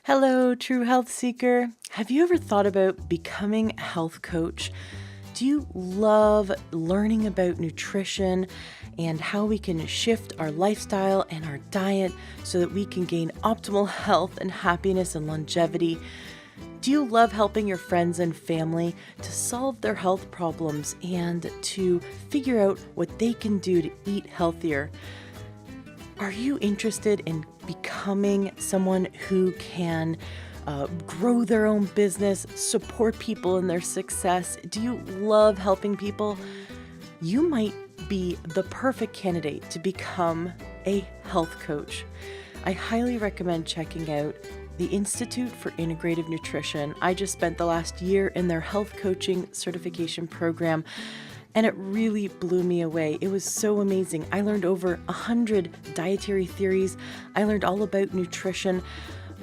Hello, true health seeker. Have you ever thought about becoming a health coach? Do you love learning about nutrition and how we can shift our lifestyle and our diet so that we can gain optimal health and happiness and longevity? Do you love helping your friends and family to solve their health problems and to figure out what they can do to eat healthier? Are you interested in becoming someone who can grow their own business, support people in their success? Do you love helping people? You might be the perfect candidate to become a health coach. I highly recommend checking out the Institute for Integrative Nutrition. I just spent the last year in their health coaching certification program, and it really blew me away. It was so amazing. I learned over 100 dietary theories. I learned all about nutrition,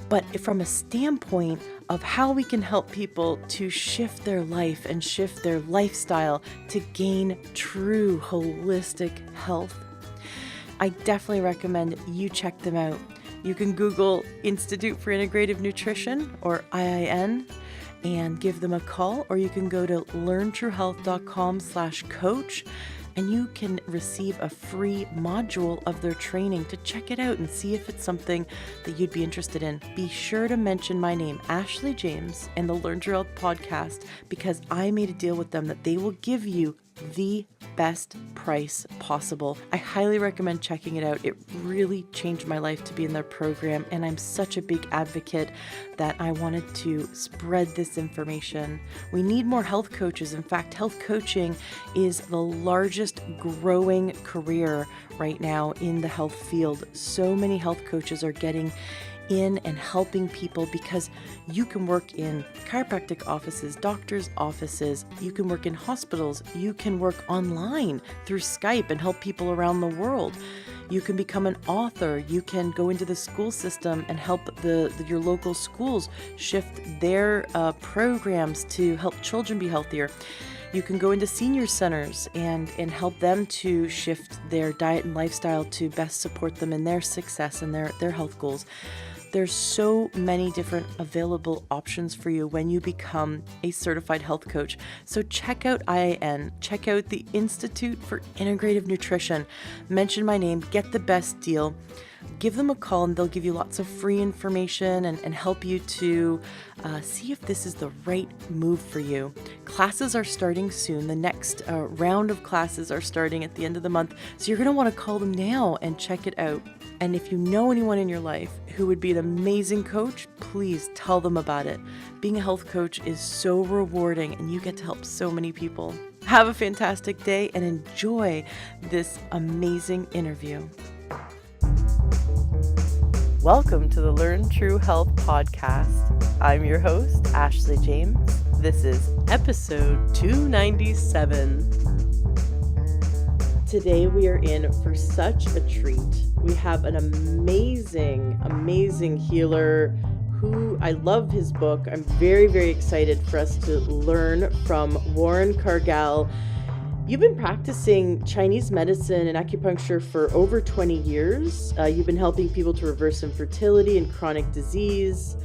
but from a standpoint of how we can help people to shift their life and shift their lifestyle to gain true holistic health. I definitely recommend you check them out. You can Google Institute for Integrative Nutrition or IIN and give them a call, or you can go to learntruehealth.com/coach and you can receive a free module of their training to check it out and see if it's something that you'd be interested in. Be sure to mention my name, Ashley James, in the Learn True Health podcast, because I made a deal with them that they will give you the best price possible. I highly recommend checking it out. It really changed my life to be in their program, and I'm such a big advocate that I wanted to spread this information. We need more health coaches. In fact, health coaching is the largest growing career right now in the health field. So many health coaches are getting in and helping people because you can work in chiropractic offices, doctors' offices, you can work in hospitals, you can work online through Skype and help people around the world. You can become an author, you can go into the school system and help your local schools shift their programs to help children be healthier. You can go into senior centers and help them to shift their diet and lifestyle to best support them in their success and their health goals. There's so many different available options for you when you become a certified health coach. So check out IIN, check out the Institute for Integrative Nutrition, mention my name, get the best deal. Give them a call and they'll give you lots of free information and help you to see if this is the right move for you. Classes are starting soon. The next round of classes are starting at the end of the month. So you're going to want to call them now and check it out. And if you know anyone in your life who would be an amazing coach, please tell them about it. Being a health coach is so rewarding and you get to help so many people. Have a fantastic day and enjoy this amazing interview. Welcome to the Learn True Health podcast. I'm your host, Ashley James. This is episode 297. Today we are in for such a treat. We have an amazing healer who I love his book. I'm very, very excited for us to learn from Warren Cargal. You've been practicing Chinese medicine and acupuncture for over 20 years. You've been helping people to reverse infertility and chronic disease.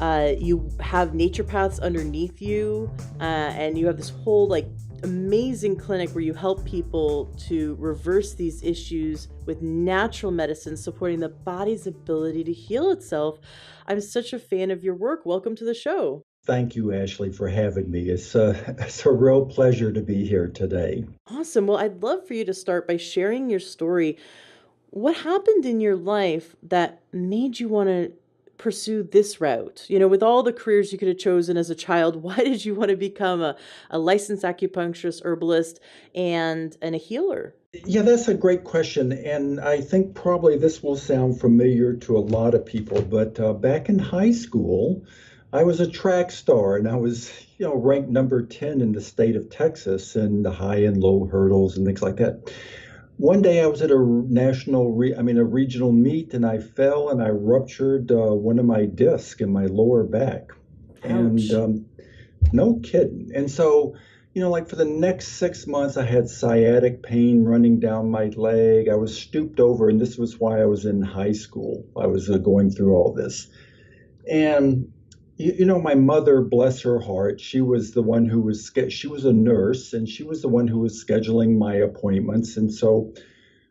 You have naturopaths underneath you, and you have this whole amazing clinic where you help people to reverse these issues with natural medicine, supporting the body's ability to heal itself. I'm such a fan of your work. Welcome to the show. Thank you, Ashley, for having me. It's a real pleasure to be here today. Awesome. Well, I'd love for you to start by sharing your story. What happened in your life that made you want to pursue this route? With all the careers you could have chosen as a child, why did you want to become a licensed acupuncturist, herbalist, and a healer? Yeah, that's a great question. And I think probably this will sound familiar to a lot of people, but back in high school, I was a track star and I was, ranked number 10 in the state of Texas in the high and low hurdles and things like that. One day I was at a regional meet, and I fell and I ruptured one of my discs in my lower back. Ouch. And no kidding. And so, for the next 6 months, I had sciatic pain running down my leg. I was stooped over, and this was why I was in high school. I was going through all this. And my mother, bless her heart, she was the one who was she was a nurse, and she was the one who was scheduling my appointments. And so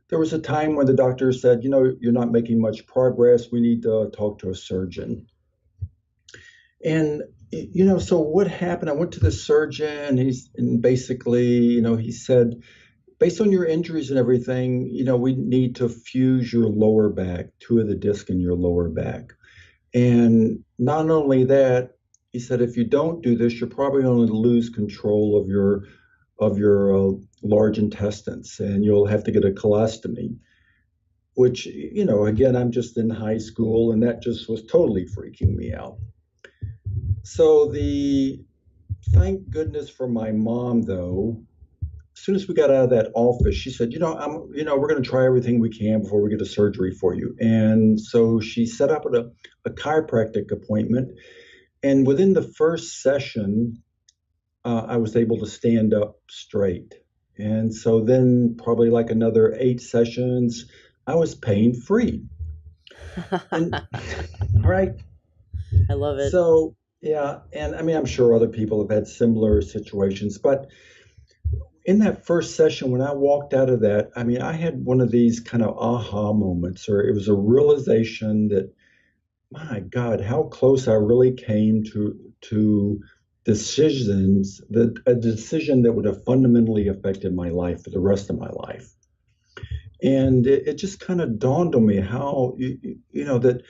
there was a time when the doctor said, you're not making much progress. We need to talk to a surgeon. And so what happened? I went to the surgeon, and basically, he said, based on your injuries and everything, we need to fuse your lower back, two of the discs in your lower back. And not only that, he said, if you don't do this, you're probably going to lose control of your large intestines, and you'll have to get a colostomy. Which, again, I'm just in high school, and that just was totally freaking me out. So the thank goodness for my mom, though. As soon as we got out of that office, she said, we're going to try everything we can before we get a surgery for you. And so she set up a chiropractic appointment. And within the first session, I was able to stand up straight. And so then probably like another 8 sessions, I was pain free. And right. I love it. So, yeah. And I mean, I'm sure other people have had similar situations, but in that first session, when I walked out of that, I mean, I had one of these kind of aha moments, or it was a realization that, my God, how close I really came to decisions, that a decision that would have fundamentally affected my life for the rest of my life. And it just kind of dawned on me how that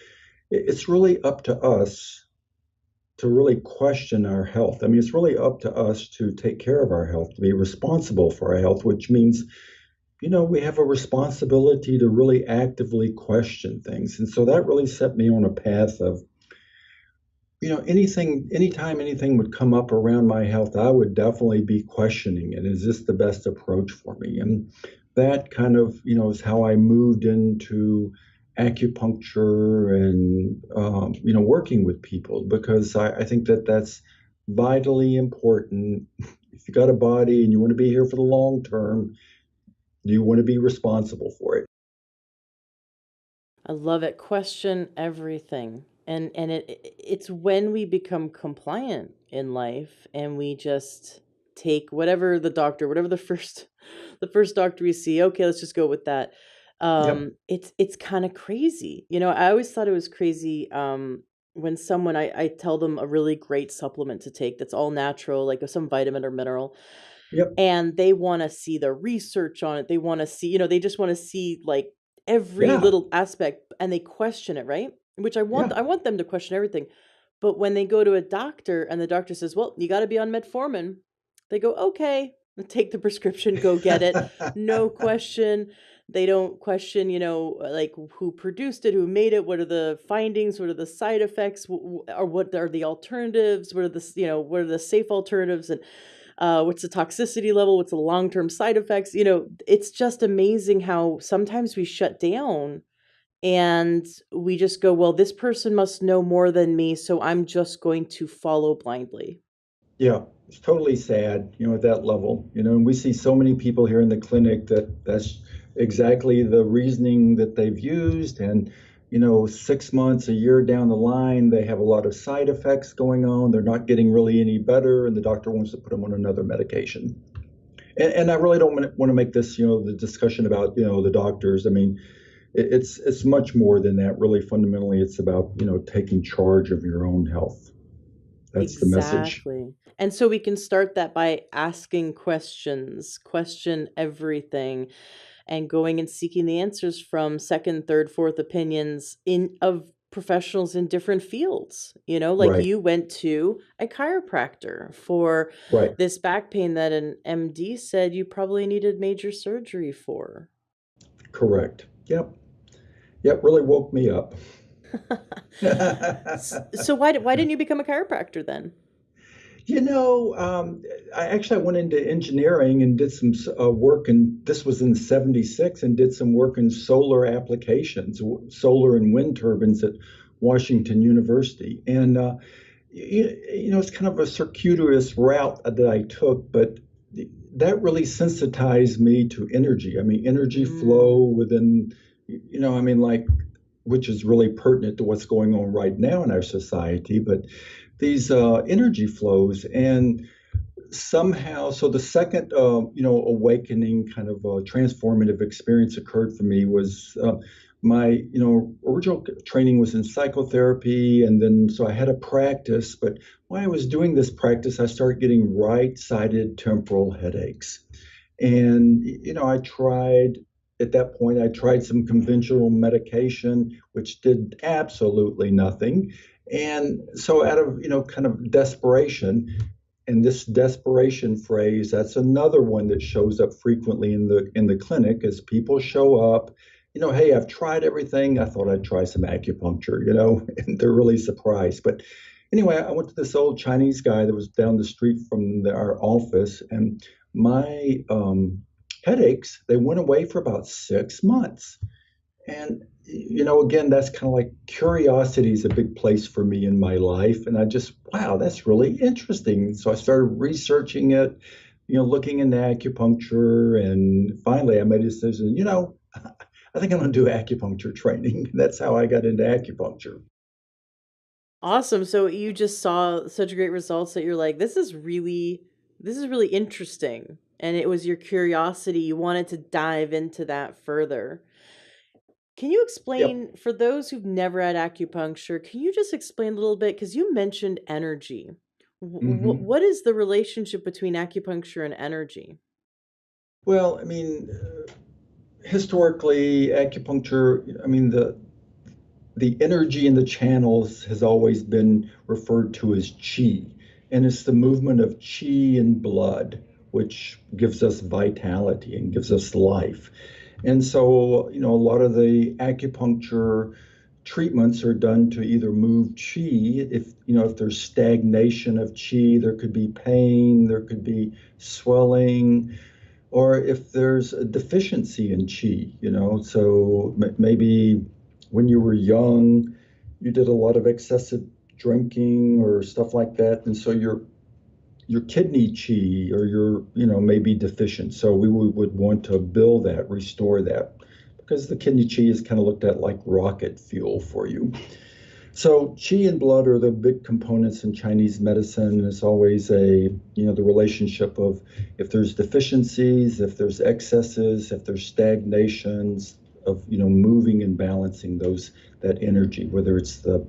it's really up to us to really question our health. I mean, it's really up to us to take care of our health, to be responsible for our health, which means, we have a responsibility to really actively question things. And so that really set me on a path of, anytime anything would come up around my health, I would definitely be questioning it. Is this the best approach for me? And that kind of, is how I moved into acupuncture and working with people, because I think that that's vitally important. If you got a body and you want to be here for the long term, you want to be responsible for it. I love it. Question everything. And it's when we become compliant in life and we just take whatever whatever the first doctor we see, okay, let's just go with that. Yep. It's kind of crazy. I always thought it was crazy when someone I tell them a really great supplement to take that's all natural, like some vitamin or mineral, Yep. and they want to see the research on it. They want to see, they just want to see like every Yeah. little aspect, and they question it, right? Which I want. Yeah. I want them to question everything. But when they go to a doctor and the doctor says, "Well, you got to be on metformin," they go, "Okay." Take the prescription, go get it. No question. They don't question, like who produced it, who made it, what are the findings, what are the side effects, or what are the alternatives, what are the safe alternatives, and what's the toxicity level, what's the long-term side effects. It's just amazing how sometimes we shut down and we just go, well, this person must know more than me, so I'm just going to follow blindly. Yeah, it's totally sad, at that level, and we see so many people here in the clinic that's exactly the reasoning that they've used. And, 6 months, a year down the line, they have a lot of side effects going on. They're not getting really any better, and the doctor wants to put them on another medication. And I really don't want to make this, the discussion about, the doctors. I mean, it's much more than that. Really, fundamentally, it's about, taking charge of your own health. That's the message. Exactly. And so we can start that by asking questions, question everything, and going and seeking the answers from second, third, fourth opinions in of professionals in different fields. Like Right. you went to a chiropractor for Right. this back pain that an MD said you probably needed major surgery for. Correct. Yep. Yep. Really woke me up. So why didn't you become a chiropractor then? I went into engineering and did some work, and this was in '76, and did some work in solar applications, solar and wind turbines at Washington University. And, it's kind of a circuitous route that I took, but that really sensitized me to energy. I mean, energy flow Mm, within, like which is really pertinent to what's going on right now in our society, but these energy flows. And somehow, so the second, awakening kind of transformative experience occurred for me was my, original training was in psychotherapy, and then so I had a practice. But while I was doing this practice, I started getting right-sided temporal headaches, and I tried. At that point, I tried some conventional medication, which did absolutely nothing. And so, out of kind of desperation, and this desperation phrase, that's another one that shows up frequently in the clinic as people show up, hey, I've tried everything. I thought I'd try some acupuncture, and they're really surprised. But anyway, I went to this old Chinese guy that was down the street from our office, and my headaches, they went away for about 6 months. And, again, that's kind of like curiosity is a big place for me in my life. And I just, wow, that's really interesting. So I started researching it, looking into acupuncture. And finally, I made a decision, I think I'm going to do acupuncture training. That's how I got into acupuncture. Awesome. So you just saw such great results that you're like, this is really interesting. And it was your curiosity. You wanted to dive into that further. Can you Yep. explain, for those who've never had acupuncture, can you just explain a little bit? Because you mentioned energy. Hmm. What is the relationship between acupuncture and energy? Well, I mean, historically, acupuncture, I mean, the energy in the channels has always been referred to as chi, and it's the movement of chi in blood, which gives us vitality and gives us life. And so, a lot of the acupuncture treatments are done to either move chi. If there's stagnation of chi, there could be pain, there could be swelling, or if there's a deficiency in chi, so maybe when you were young, you did a lot of excessive drinking or stuff like that, and so your kidney chi or your may be deficient. So we would want to build that, restore that, because the kidney chi is kind of looked at like rocket fuel for you. So qi and blood are the big components in Chinese medicine. It's always the relationship of if there's deficiencies, if there's excesses, if there's stagnations of, moving and balancing that energy, whether it's the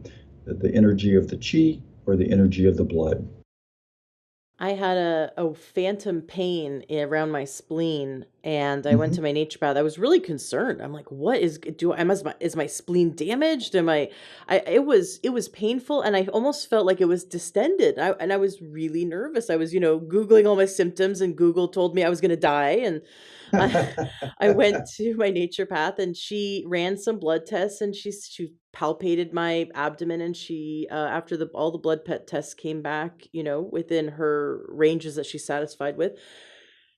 energy of the qi or the energy of the blood. I had a phantom pain around my spleen, and I went to Hmm. my naturopath. I was really concerned. I'm like, what is my spleen damaged? It was painful, and I almost felt like it was distended. And I was really nervous. I was, Googling all my symptoms, and Google told me I was going to die. And I, I went to my naturopath, and she ran some blood tests, and she palpated my abdomen, and she after the all the blood pet tests came back, within her ranges that she's satisfied with,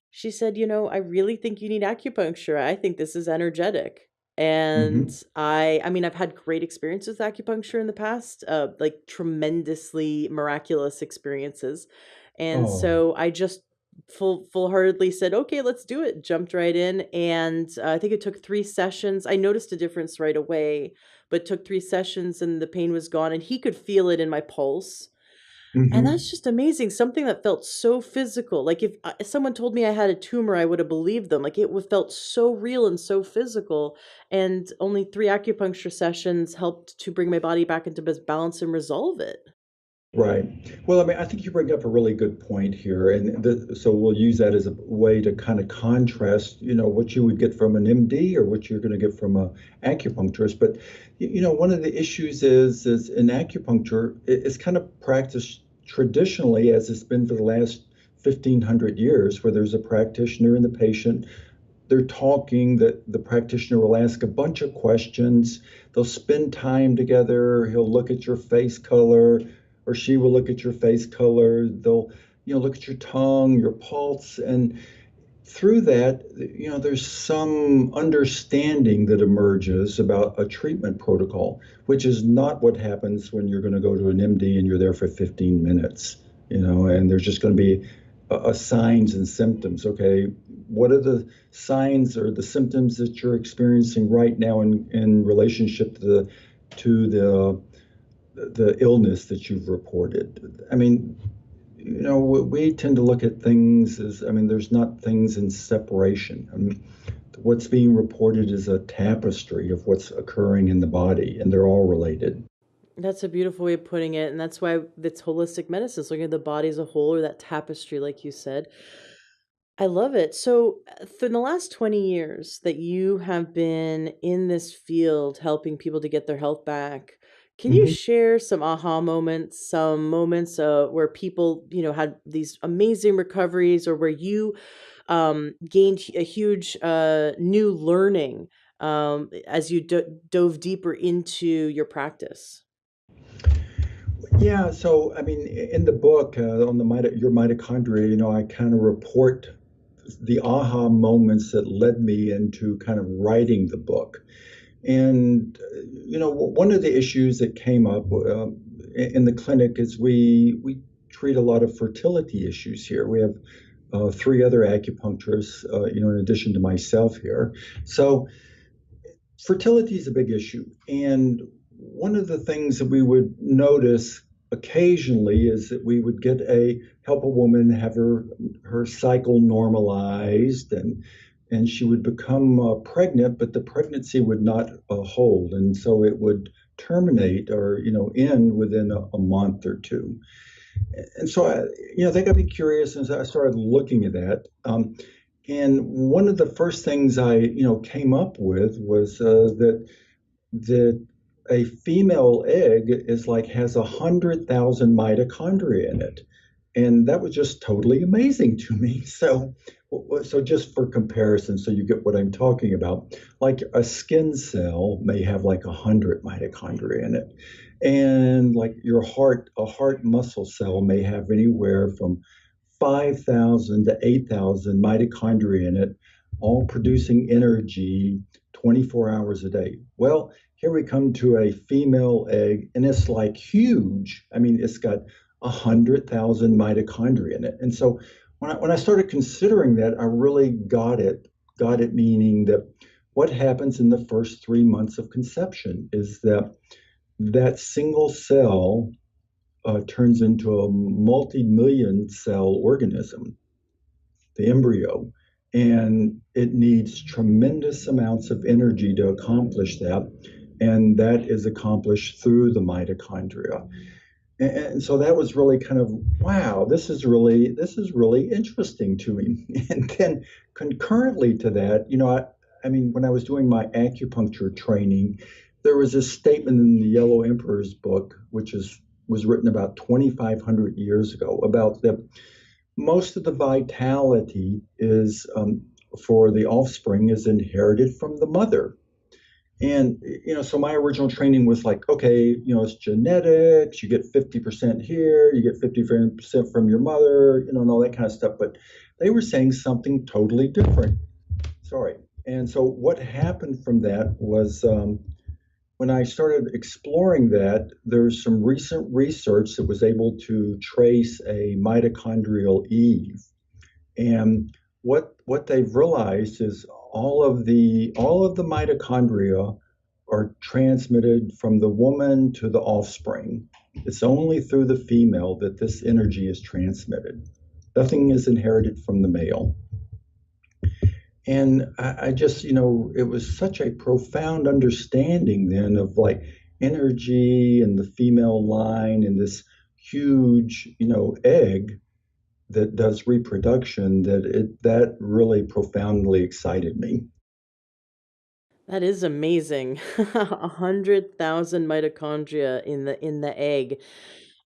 she said, I really think you need acupuncture. I think this is energetic. And Hmm. I mean, I've had great experiences with acupuncture in the past, like tremendously miraculous experiences. And Oh. so I just full-heartedly said, okay, let's do it. Jumped right in. And I think it took 3 sessions. I noticed a difference right away, but took 3 sessions and the pain was gone. And he could feel it in my pulse, and Hmm. that's just amazing. Something that felt so physical. Like if someone told me I had a tumor, I would have believed them. Like felt so real and so physical. And only 3 acupuncture sessions helped to bring my body back into balance and resolve it. Right. Well, I mean, I think you bring up a really good point here, and so we'll use that as a way to kind of contrast, what you would get from an MD or what you're going to get from a acupuncturist. But one of the issues is in acupuncture, it's kind of practiced traditionally as it's been for the last 1,500 years, where there's a practitioner and the patient. They're talking, that the practitioner will ask a bunch of questions. They'll spend time together. He'll look at your face color, or she will look at your face color. They'll look at your tongue, your pulse, and through that, there's some understanding that emerges about a treatment protocol, which is not what happens when you're going to go to an MD and you're there for 15 minutes, and there's just going to be signs and symptoms. Okay, what are the signs or the symptoms that you're experiencing right now in relationship to the illness that you've reported? I mean, we tend to look at things as, I mean, there's not things in separation. I mean, what's being reported is a tapestry of what's occurring in the body, and they're all related. That's a beautiful way of putting it, and that's why it's holistic medicine, so looking at the body as a whole, or that tapestry, like you said. I love it. So, for the last 20 years that you have been in this field helping people to get their health back, can you Mhm. share some aha moments, some moments where people, had these amazing recoveries, or where you gained a huge new learning as you dove deeper into your practice? Yeah, so I mean, in the book on your mitochondria, I kind of report the aha moments that led me into kind of writing the book. And one of the issues that came up in the clinic is we treat a lot of fertility issues here. We have three other acupuncturists, in addition to myself here. So fertility is a big issue. And one of the things that we would notice occasionally is that we would help a woman have her cycle normalized, and she would become pregnant, but the pregnancy would not hold, and so it would terminate or end within a month or two. And so that got me curious, and so I started looking at that. And one of the first things I came up with was that a female egg is like has 100,000 mitochondria in it, and that was just totally amazing to me. So just for comparison, so you get what I'm talking about, like a skin cell may have like 100 mitochondria in it, and like a heart muscle cell may have anywhere from 5,000 to 8,000 mitochondria in it, all producing energy 24 hours a day. Well, here we come to a female egg, and it's like huge. I mean, it's got 100,000 mitochondria in it. And so when I started considering that, I really got it, meaning that what happens in the first 3 months of conception is that single cell turns into a multi-million cell organism, the embryo, and it needs tremendous amounts of energy to accomplish that, and that is accomplished through the mitochondria. And so that was really kind of, wow, this is really interesting to me. And then concurrently to that, I mean, when I was doing my acupuncture training, there was a statement in the Yellow Emperor's book, which was written about 2,500 years ago, about that most of the vitality is for the offspring is inherited from the mother. And so my original training was like, okay, it's genetics. You get 50% here, you get 50% from your mother, and all that kind of stuff. But they were saying something totally different. Sorry. And so what happened from that was when I started exploring that, there's some recent research that was able to trace a mitochondrial Eve. And what they've realized is all of the mitochondria are transmitted from the woman to the offspring. It's only through the female that this energy is transmitted. Nothing is inherited from the male. And I just, it was such a profound understanding then of like energy and the female line and this huge, egg that does reproduction, that really profoundly excited me. That is amazing. 100,000 mitochondria in the egg.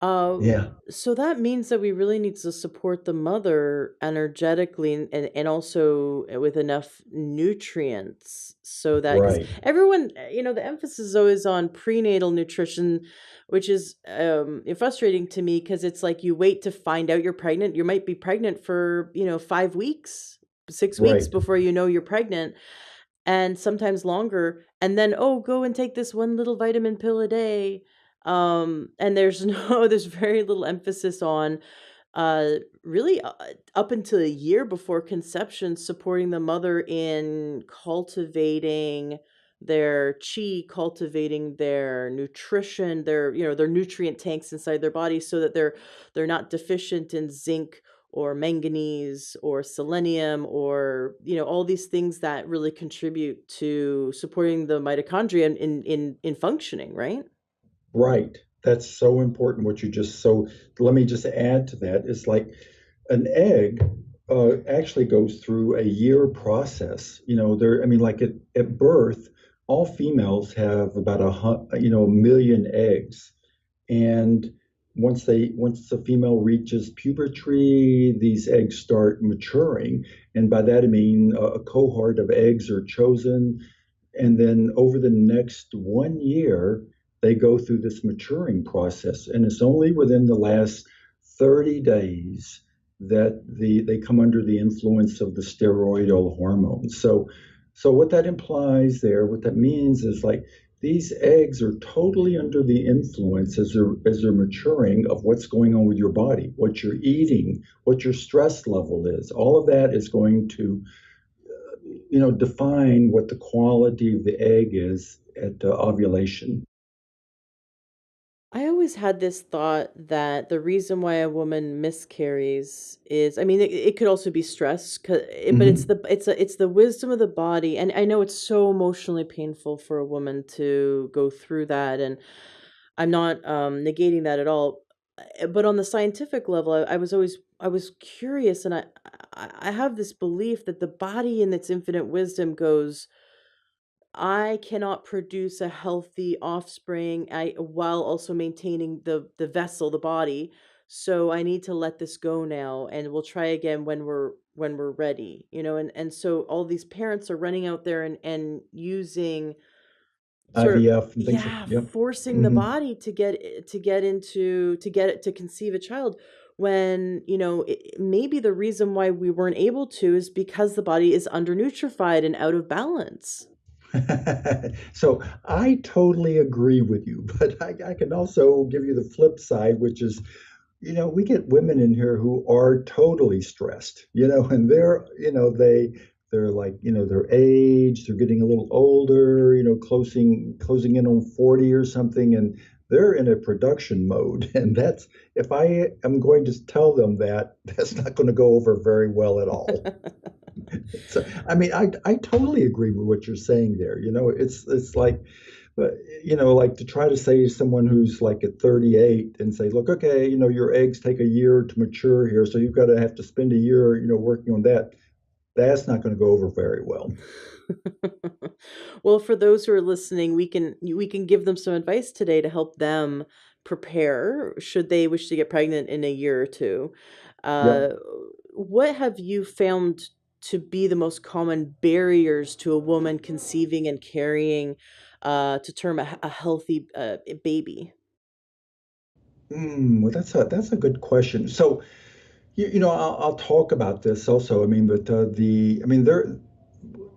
Uh, Yeah, so that means that we really need to support the mother energetically, and also with enough nutrients, so that, because right, everyone, the emphasis is always on prenatal nutrition, which is frustrating to me, because it's like you wait to find out you're pregnant. You might be pregnant for 5 weeks, 6 weeks right. before you know you're pregnant, and sometimes longer, and then, oh, go and take this one little vitamin pill a day. And there's no there's very little emphasis on really up until a year before conception, supporting the mother in cultivating their chi, cultivating their nutrition, their their nutrient tanks inside their body, so that they're not deficient in zinc or manganese or selenium, or all these things that really contribute to supporting the mitochondria in functioning, right? Right. That's so important what you just so let me just add to that. It's like an egg actually goes through a year process. There, I mean, like at birth, all females have about a million eggs. And once the female reaches puberty, these eggs start maturing. And by that I mean a cohort of eggs are chosen, and then over the next 1 year, they go through this maturing process. And it's only within the last 30 days that they come under the influence of the steroidal hormones. So what that implies there, what that means is like these eggs are totally under the influence as they're maturing of what's going on with your body, what you're eating, what your stress level is. All of that is going to define what the quality of the egg is at ovulation. I always had this thought that the reason why a woman miscarries is, I mean, it could also be stress, but it's Hmm. the wisdom of the body, and I know it's so emotionally painful for a woman to go through that, and I'm not negating that at all. But on the scientific level, I was curious, and I have this belief that the body in its infinite wisdom goes, I cannot produce a healthy offspring while also maintaining the vessel, the body. So I need to let this go now, and we'll try again when we're ready, and so all these parents are running out there and using sort of, IVF and things like, yeah, yep. forcing the Hmm. body to get it to conceive a child, when maybe the reason why we weren't able to is because the body is undernutrified and out of balance. So I totally agree with you, but I can also give you the flip side, which is, we get women in here who are totally stressed, and they're like, their age, they're getting a little older, closing in on 40 or something, and they're in a production mode. And that's if I am going to tell them that, that's not going to go over very well at all. So, I mean, I totally agree with what you're saying there. It's like, but like to try to say to someone who's like at 38 and say, look, okay, your eggs take a year to mature here, so you've got to have to spend a year, working on that. That's not going to go over very well. Well, for those who are listening, we can give them some advice today to help them prepare should they wish to get pregnant in a year or two. Uh, Yep. what have you found to be the most common barriers to a woman conceiving and carrying to term a healthy baby? Well, that's a good question. So, I'll talk about this also. I mean, but I mean, there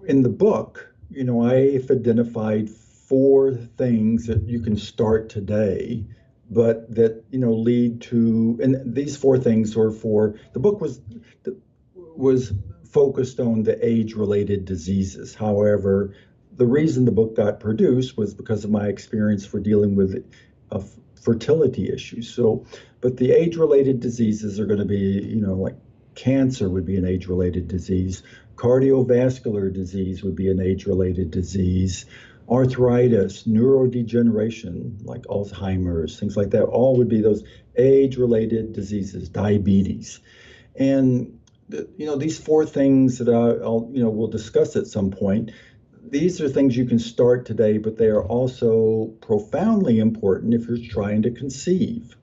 in the book, I've identified four things that you can start today, but that, lead to, and these four things were for the book was focused on the age-related diseases. However, the reason the book got produced was because of my experience for dealing with uh, fertility issues. So, but the age-related diseases are going to be, like cancer would be an age-related disease, cardiovascular disease would be an age-related disease, arthritis, neurodegeneration, like Alzheimer's, things like that, all would be those age-related diseases, diabetes. And these four things that I'll we'll discuss at some point. These are things you can start today, but they are also profoundly important if you're trying to conceive.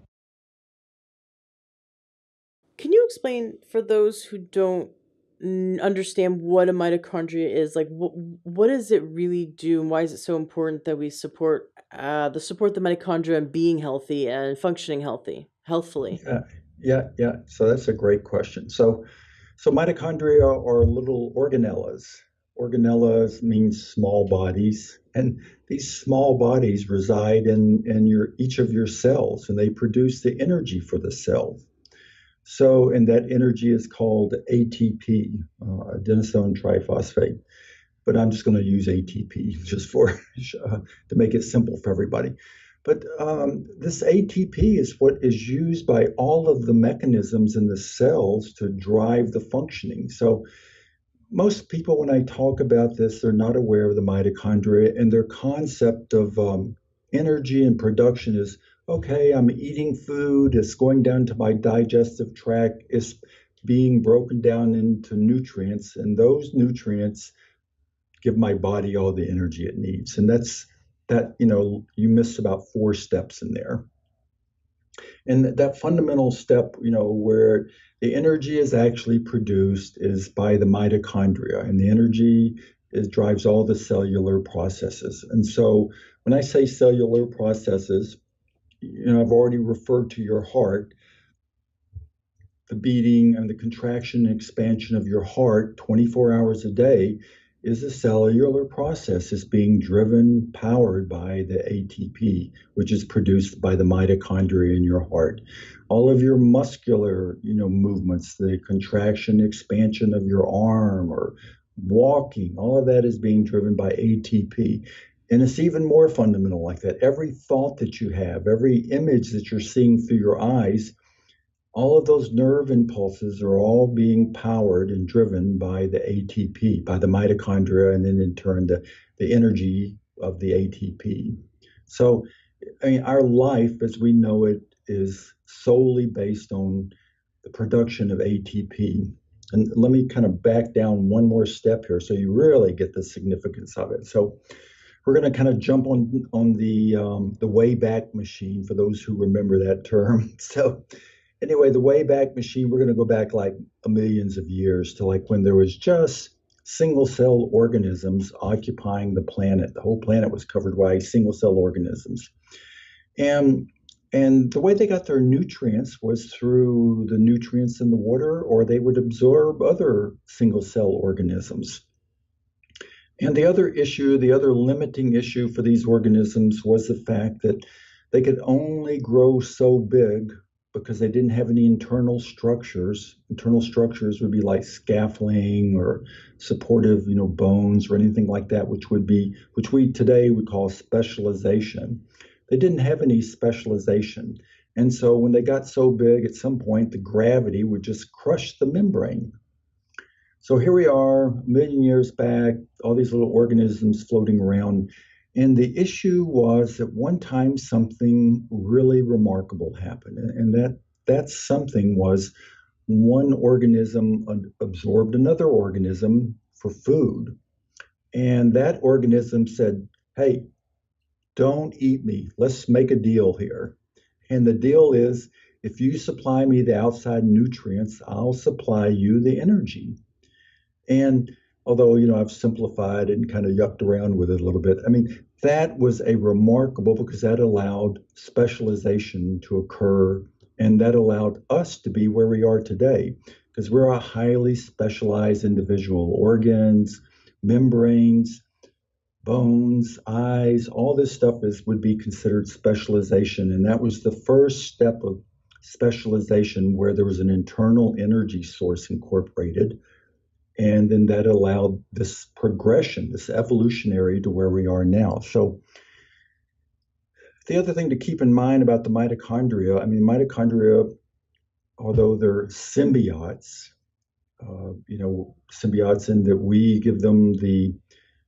Can you explain for those who don't understand what a mitochondria is? Like, what does it really do, and why is it so important that we support the mitochondria and being healthy and functioning healthfully? Yeah, yeah, yeah. So that's a great question. So mitochondria are little organelles. Organelles means small bodies, and these small bodies reside in your each of your cells, and they produce the energy for the cell. And that energy is called ATP, adenosine triphosphate. But I'm just going to use ATP just for to make it simple for everybody. But this ATP is what is used by all of the mechanisms in the cells to drive the functioning. So most people, when I talk about this, they're not aware of the mitochondria, and their concept of energy and production is okay, I'm eating food, it's going down to my digestive tract, it's being broken down into nutrients, and those nutrients give my body all the energy it needs. And you miss about 4 steps in there. And that fundamental step, where the energy is actually produced is by the mitochondria, and the energy drives all the cellular processes. And so when I say cellular processes, I've already referred to your heart. The beating and the contraction and expansion of your heart 24 hours a day is a cellular process. It's being driven, powered by the ATP, which is produced by the mitochondria in your heart. All of your muscular, movements, the contraction, expansion of your arm or walking, all of that is being driven by ATP. And it's even more fundamental like that. Every thought that you have, every image that you're seeing through your eyes, all of those nerve impulses are all being powered and driven by the ATP, by the mitochondria, and then in turn, the energy of the ATP. So, I mean, our life as we know it is solely based on the production of ATP. And let me kind of back down one more step here so you really get the significance of it. So, we're going to kind of jump on the Wayback Machine for those who remember that term. So, anyway, the Wayback Machine, we're going to go back like millions of years to like when there was just single cell organisms occupying the planet. The whole planet was covered by single cell organisms. And and the way they got their nutrients was through the nutrients in the water, or they would absorb other single cell organisms. And the other limiting issue for these organisms was the fact that they could only grow so big because they didn't have any internal structures. Internal structures would be like scaffolding or supportive, bones or anything like that, which we today would call specialization. They didn't have any specialization. And so when they got so big, at some point, the gravity would just crush the membrane. So here we are, a million years back, all these little organisms floating around. And the issue was at one time something really remarkable happened. And that something was one organism absorbed another organism for food. And that organism said, hey, don't eat me. Let's make a deal here. And the deal is if you supply me the outside nutrients, I'll supply you the energy. And although, I've simplified and kind of yucked around with it a little bit, I mean, that was a remarkable because that allowed specialization to occur and that allowed us to be where we are today because we're a highly specialized individual. Organs, membranes, bones, eyes, all this stuff would be considered specialization. And that was the first step of specialization where there was an internal energy source incorporated. And then that allowed this progression, this evolutionary to where we are now. So the other thing to keep in mind about the mitochondria, I mean, mitochondria, although they're symbiotes, symbiotes in that we give them the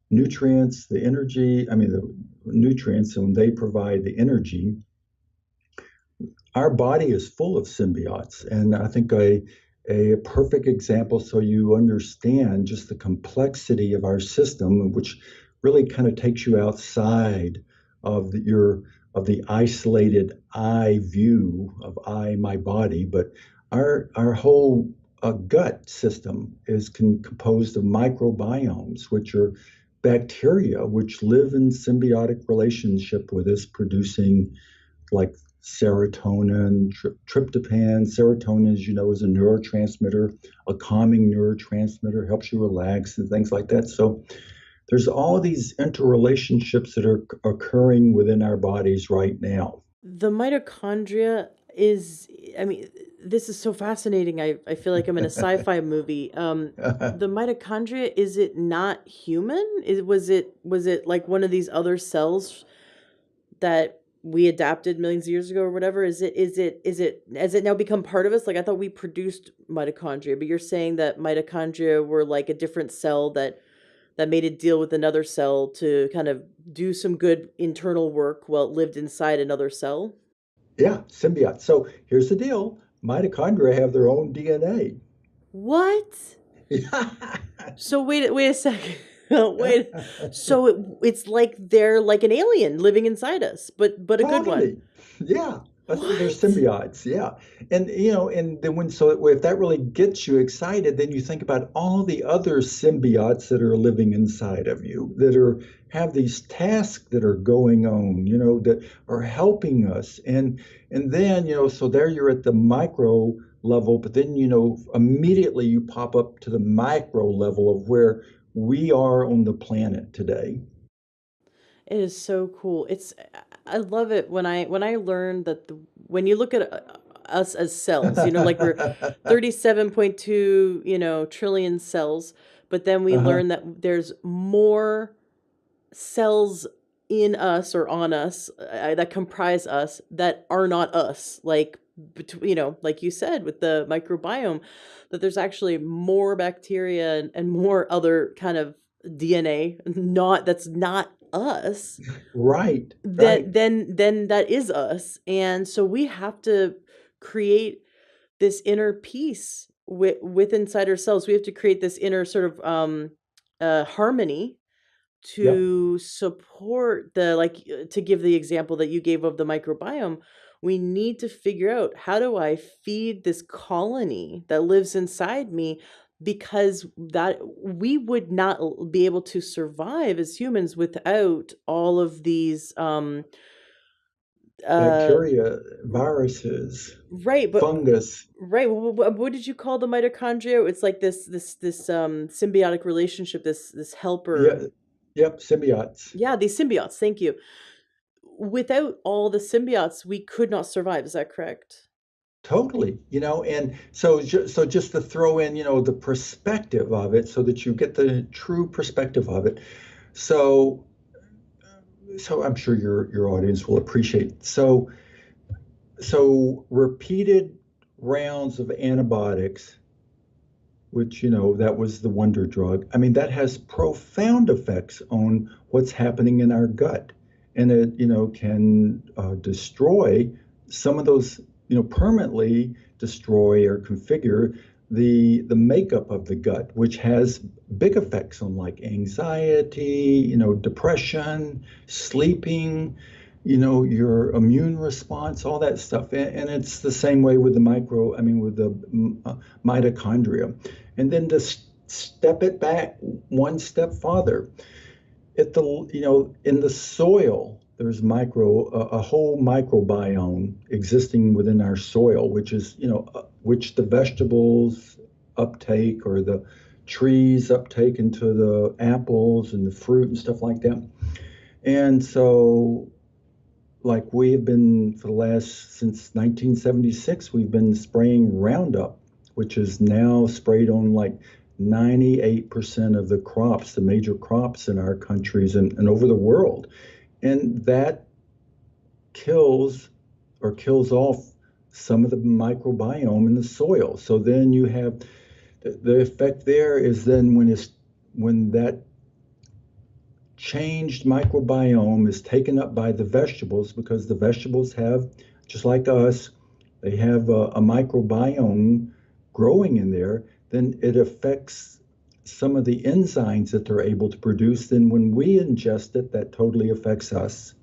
nutrients, the energy, the nutrients, and they provide the energy. Our body is full of symbiotes. And I think a perfect example so you understand just the complexity of our system, which really kind of takes you outside of the isolated I view of my body, but our whole gut system is composed of microbiomes, which are bacteria which live in symbiotic relationship with us, producing like serotonin, tryptophan. Serotonin, as you know, is a neurotransmitter, a calming neurotransmitter, helps you relax and things like that. So there's all these interrelationships that are occurring within our bodies right now. The mitochondria is, I mean, This is so fascinating. I feel like I'm in a sci-fi movie. The mitochondria, is it not human? Was it like one of these other cells that we adapted millions of years ago or whatever? Is it has it now become part of us? Like I thought we produced mitochondria, but you're saying that mitochondria were like a different cell that made it deal with another cell to kind of do some good internal work while it lived inside another cell? Yeah, symbiote. So here's the deal. Mitochondria have their own DNA. What? So wait a second. Wait. So it's like they're like an alien living inside us, but a good one. Totally. Yeah. They're What? symbiotes. Yeah. And and then if that really gets you excited, then you think about all the other symbiotes that are living inside of you that are have these tasks that are going on, that are helping us. And then, so there you're at the micro level, but then, immediately you pop up to the micro level of where we are on the planet today. It is so cool. I love it when I learned that when you look at us as cells, like we're 37.2, trillion cells, but then we Uh-huh. learn that there's more cells in us or on us that comprise us that are not us, like like you said with the microbiome, that there's actually more bacteria and more other kind of DNA not that's not us Right, right. that then that is us. And so we have to create this inner peace with inside ourselves. We have to create this inner sort of harmony Yep. to support to give the example that you gave of the microbiome. We need to figure out, how do I feed this colony that lives inside me, because that we would not be able to survive as humans without all of these uh Bacteria, viruses, right. But fungus. right, what did you call the mitochondria? It's like this symbiotic relationship, this helper. Yeah, yep, symbiotes. Yeah, these symbiotes, thank you. Without all the symbiotes, we could not survive. Is that correct? Totally, and so just to throw in, the perspective of it so that you get the true perspective of it. So so I'm sure your audience will appreciate. So repeated rounds of antibiotics, which that was the wonder drug. I mean, that has profound effects on what's happening in our gut, and it can destroy some of those, permanently destroy or configure the makeup of the gut, which has big effects on like anxiety, depression, sleeping, your immune response, all that stuff. And it's the same way with the with the mitochondria. And then to step it back one step farther, in the soil, there's a whole microbiome existing within our soil, which is, which the vegetables uptake or the trees uptake into the apples and the fruit and stuff like that. And so, like we have been for the last since 1976, we've been spraying Roundup, which is now sprayed on like 98% of the crops, the major crops in our countries and over the world. And that kills off some of the microbiome in the soil. So then you have the effect there is then when that changed microbiome is taken up by the vegetables, because the vegetables have, just like us, they have a microbiome growing in there, then it affects some of the enzymes that they're able to produce. Then when we ingest it, that totally affects us.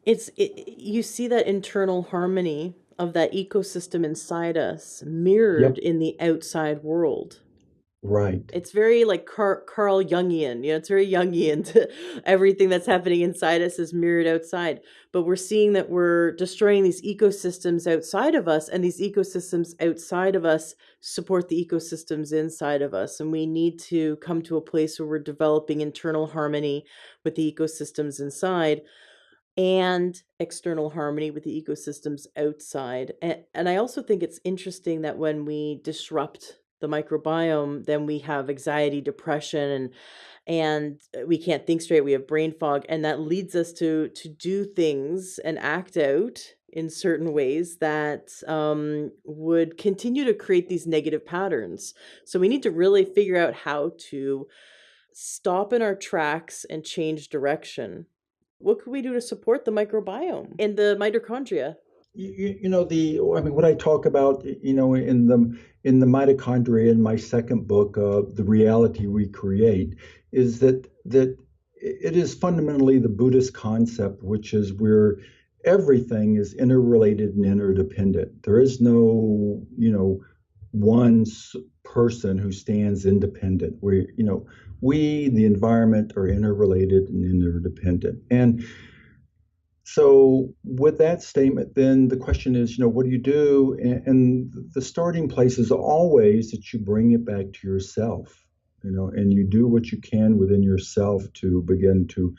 You see that internal harmony of that ecosystem inside us mirrored Yep, in the outside world. right. It's very like Carl Jungian, it's very Jungian to everything that's happening inside us is mirrored outside. But we're seeing that we're destroying these ecosystems outside of us, and these ecosystems outside of us support the ecosystems inside of us. And we need to come to a place where we're developing internal harmony with the ecosystems inside. and external harmony with the ecosystems outside. And I also think it's interesting that when we disrupt the microbiome, then we have anxiety, depression, and we can't think straight. We have brain fog, and that leads us to do things and act out in certain ways that would continue to create these negative patterns. So we need to really figure out how to stop in our tracks and change direction. What could we do to support the microbiome and the mitochondria? I mean, what I talk about, in the mitochondria in my second book, The Reality We Create, is that it is fundamentally the Buddhist concept, which is where everything is interrelated and interdependent. There is no, one person who stands independent. We, the environment, are interrelated and interdependent. And so, with that statement, then the question is, what do you do? And the starting place is always that you bring it back to yourself, and you do what you can within yourself to begin to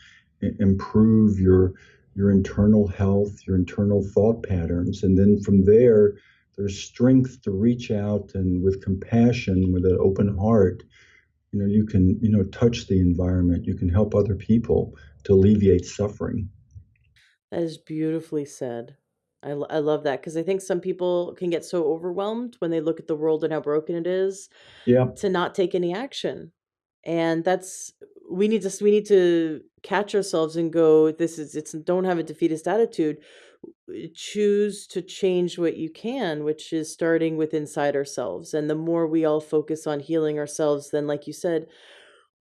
improve your internal health, your internal thought patterns, and then from there, there's strength to reach out and with compassion, with an open heart, you can, touch the environment. You can help other people to alleviate suffering. That is beautifully said. I love that because I think some people can get so overwhelmed when they look at the world and how broken it is Yeah. to not take any action. And that's we need to catch ourselves and go, this is it's don't have a defeatist attitude. Choose to change what you can, which is starting with inside ourselves. And the more we all focus on healing ourselves, then like you said,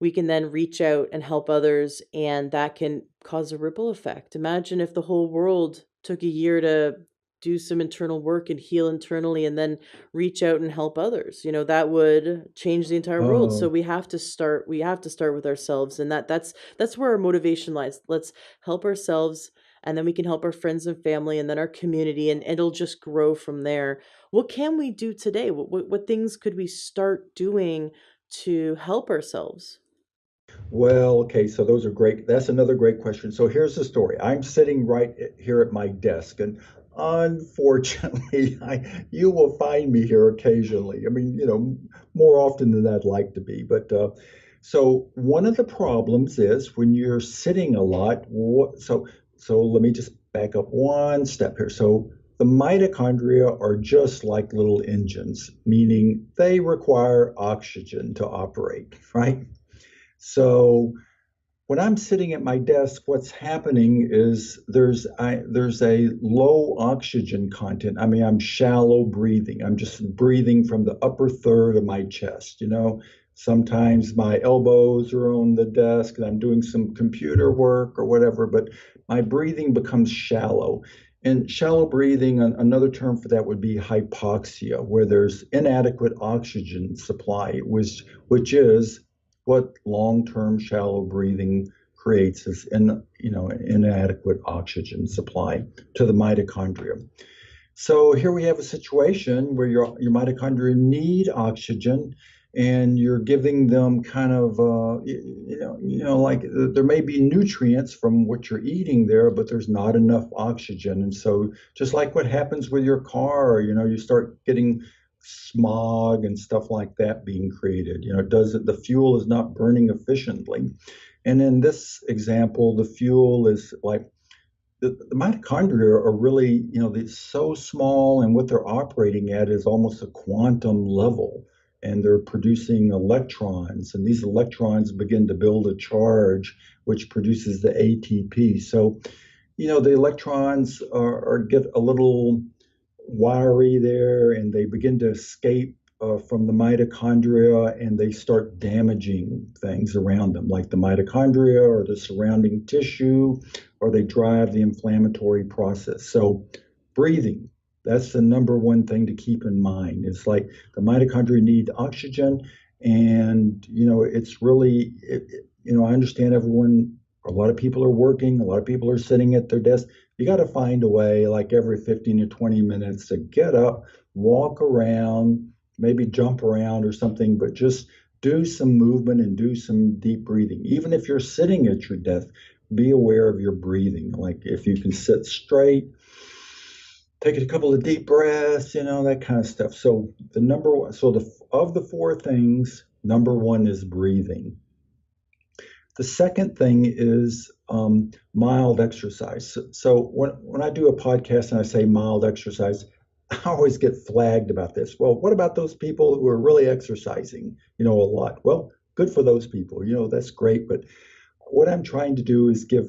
we can then reach out and help others, and that can cause a ripple effect. Imagine if the whole world took a year to do some internal work and heal internally and then reach out and help others. That would change the entire world. So Oh, we have to start with ourselves, and that's where our motivation lies. Let's help ourselves, and then we can help our friends and family and then our community, and it'll just grow from there. What can we do today? What things could we start doing to help ourselves? well, okay, so those are great. That's another great question. So here's the story. I'm sitting right here at my desk, and unfortunately, you will find me here occasionally. I mean, more often than I'd like to be. But so one of the problems is when you're sitting a lot. So let me just back up one step here. So the mitochondria are just like little engines, meaning they require oxygen to operate, right? So when I'm sitting at my desk, what's happening is there's a low oxygen content. I mean, I'm shallow breathing. I'm just breathing from the upper third of my chest. Sometimes my elbows are on the desk and I'm doing some computer work or whatever, but my breathing becomes shallow. And shallow breathing, another term for that would be hypoxia, where there's inadequate oxygen supply, which is what long-term shallow breathing creates is inadequate oxygen supply to the mitochondria. So here we have a situation where your mitochondria need oxygen, and you're giving them kind of like there may be nutrients from what you're eating there, but there's not enough oxygen, and so just like what happens with your car, you start getting smog and stuff like that being created. The fuel is not burning efficiently. And in this example, the fuel is like the mitochondria are really, they're so small, and what they're operating at is almost a quantum level. And they're producing electrons, and these electrons begin to build a charge, which produces the ATP. So, the electrons get a little wiry there, and they begin to escape from the mitochondria, and they start damaging things around them, like the mitochondria or the surrounding tissue, or they drive the inflammatory process. So, breathing. That's the number one thing to keep in mind. It's like the mitochondria need oxygen, and it's really, I understand everyone. A lot of people are working. A lot of people are sitting at their desk. You got to find a way, like every 15 to 20 minutes, to get up, walk around, maybe jump around or something, but just do some movement and do some deep breathing. Even if you're sitting at your desk, be aware of your breathing. Like if you can sit straight, take a couple of deep breaths, that kind of stuff. So the number one, so the of the four things, number one is breathing. The second thing is mild exercise. So when I do a podcast and I say mild exercise, I always get flagged about this. Well, what about those people who are really exercising, a lot? Well, good for those people. That's great. But what I'm trying to do is give,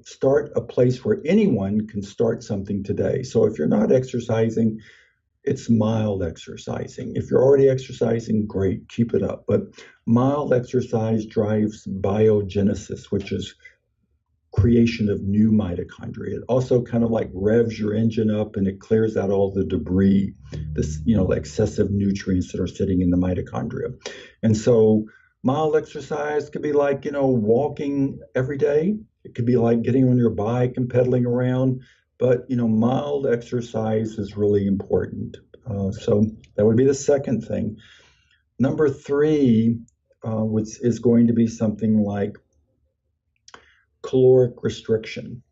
start a place where anyone can start something today. So if you're not exercising, it's mild exercising. If you're already exercising, great, keep it up. But mild exercise drives biogenesis, which is creation of new mitochondria. It also kind of like revs your engine up and it clears out all the debris, this, excessive nutrients that are sitting in the mitochondria. And so mild exercise could be like, walking every day. It could be like getting on your bike and pedaling around. But, mild exercise is really important. So that would be the second thing. Number three, which is going to be something like caloric restriction.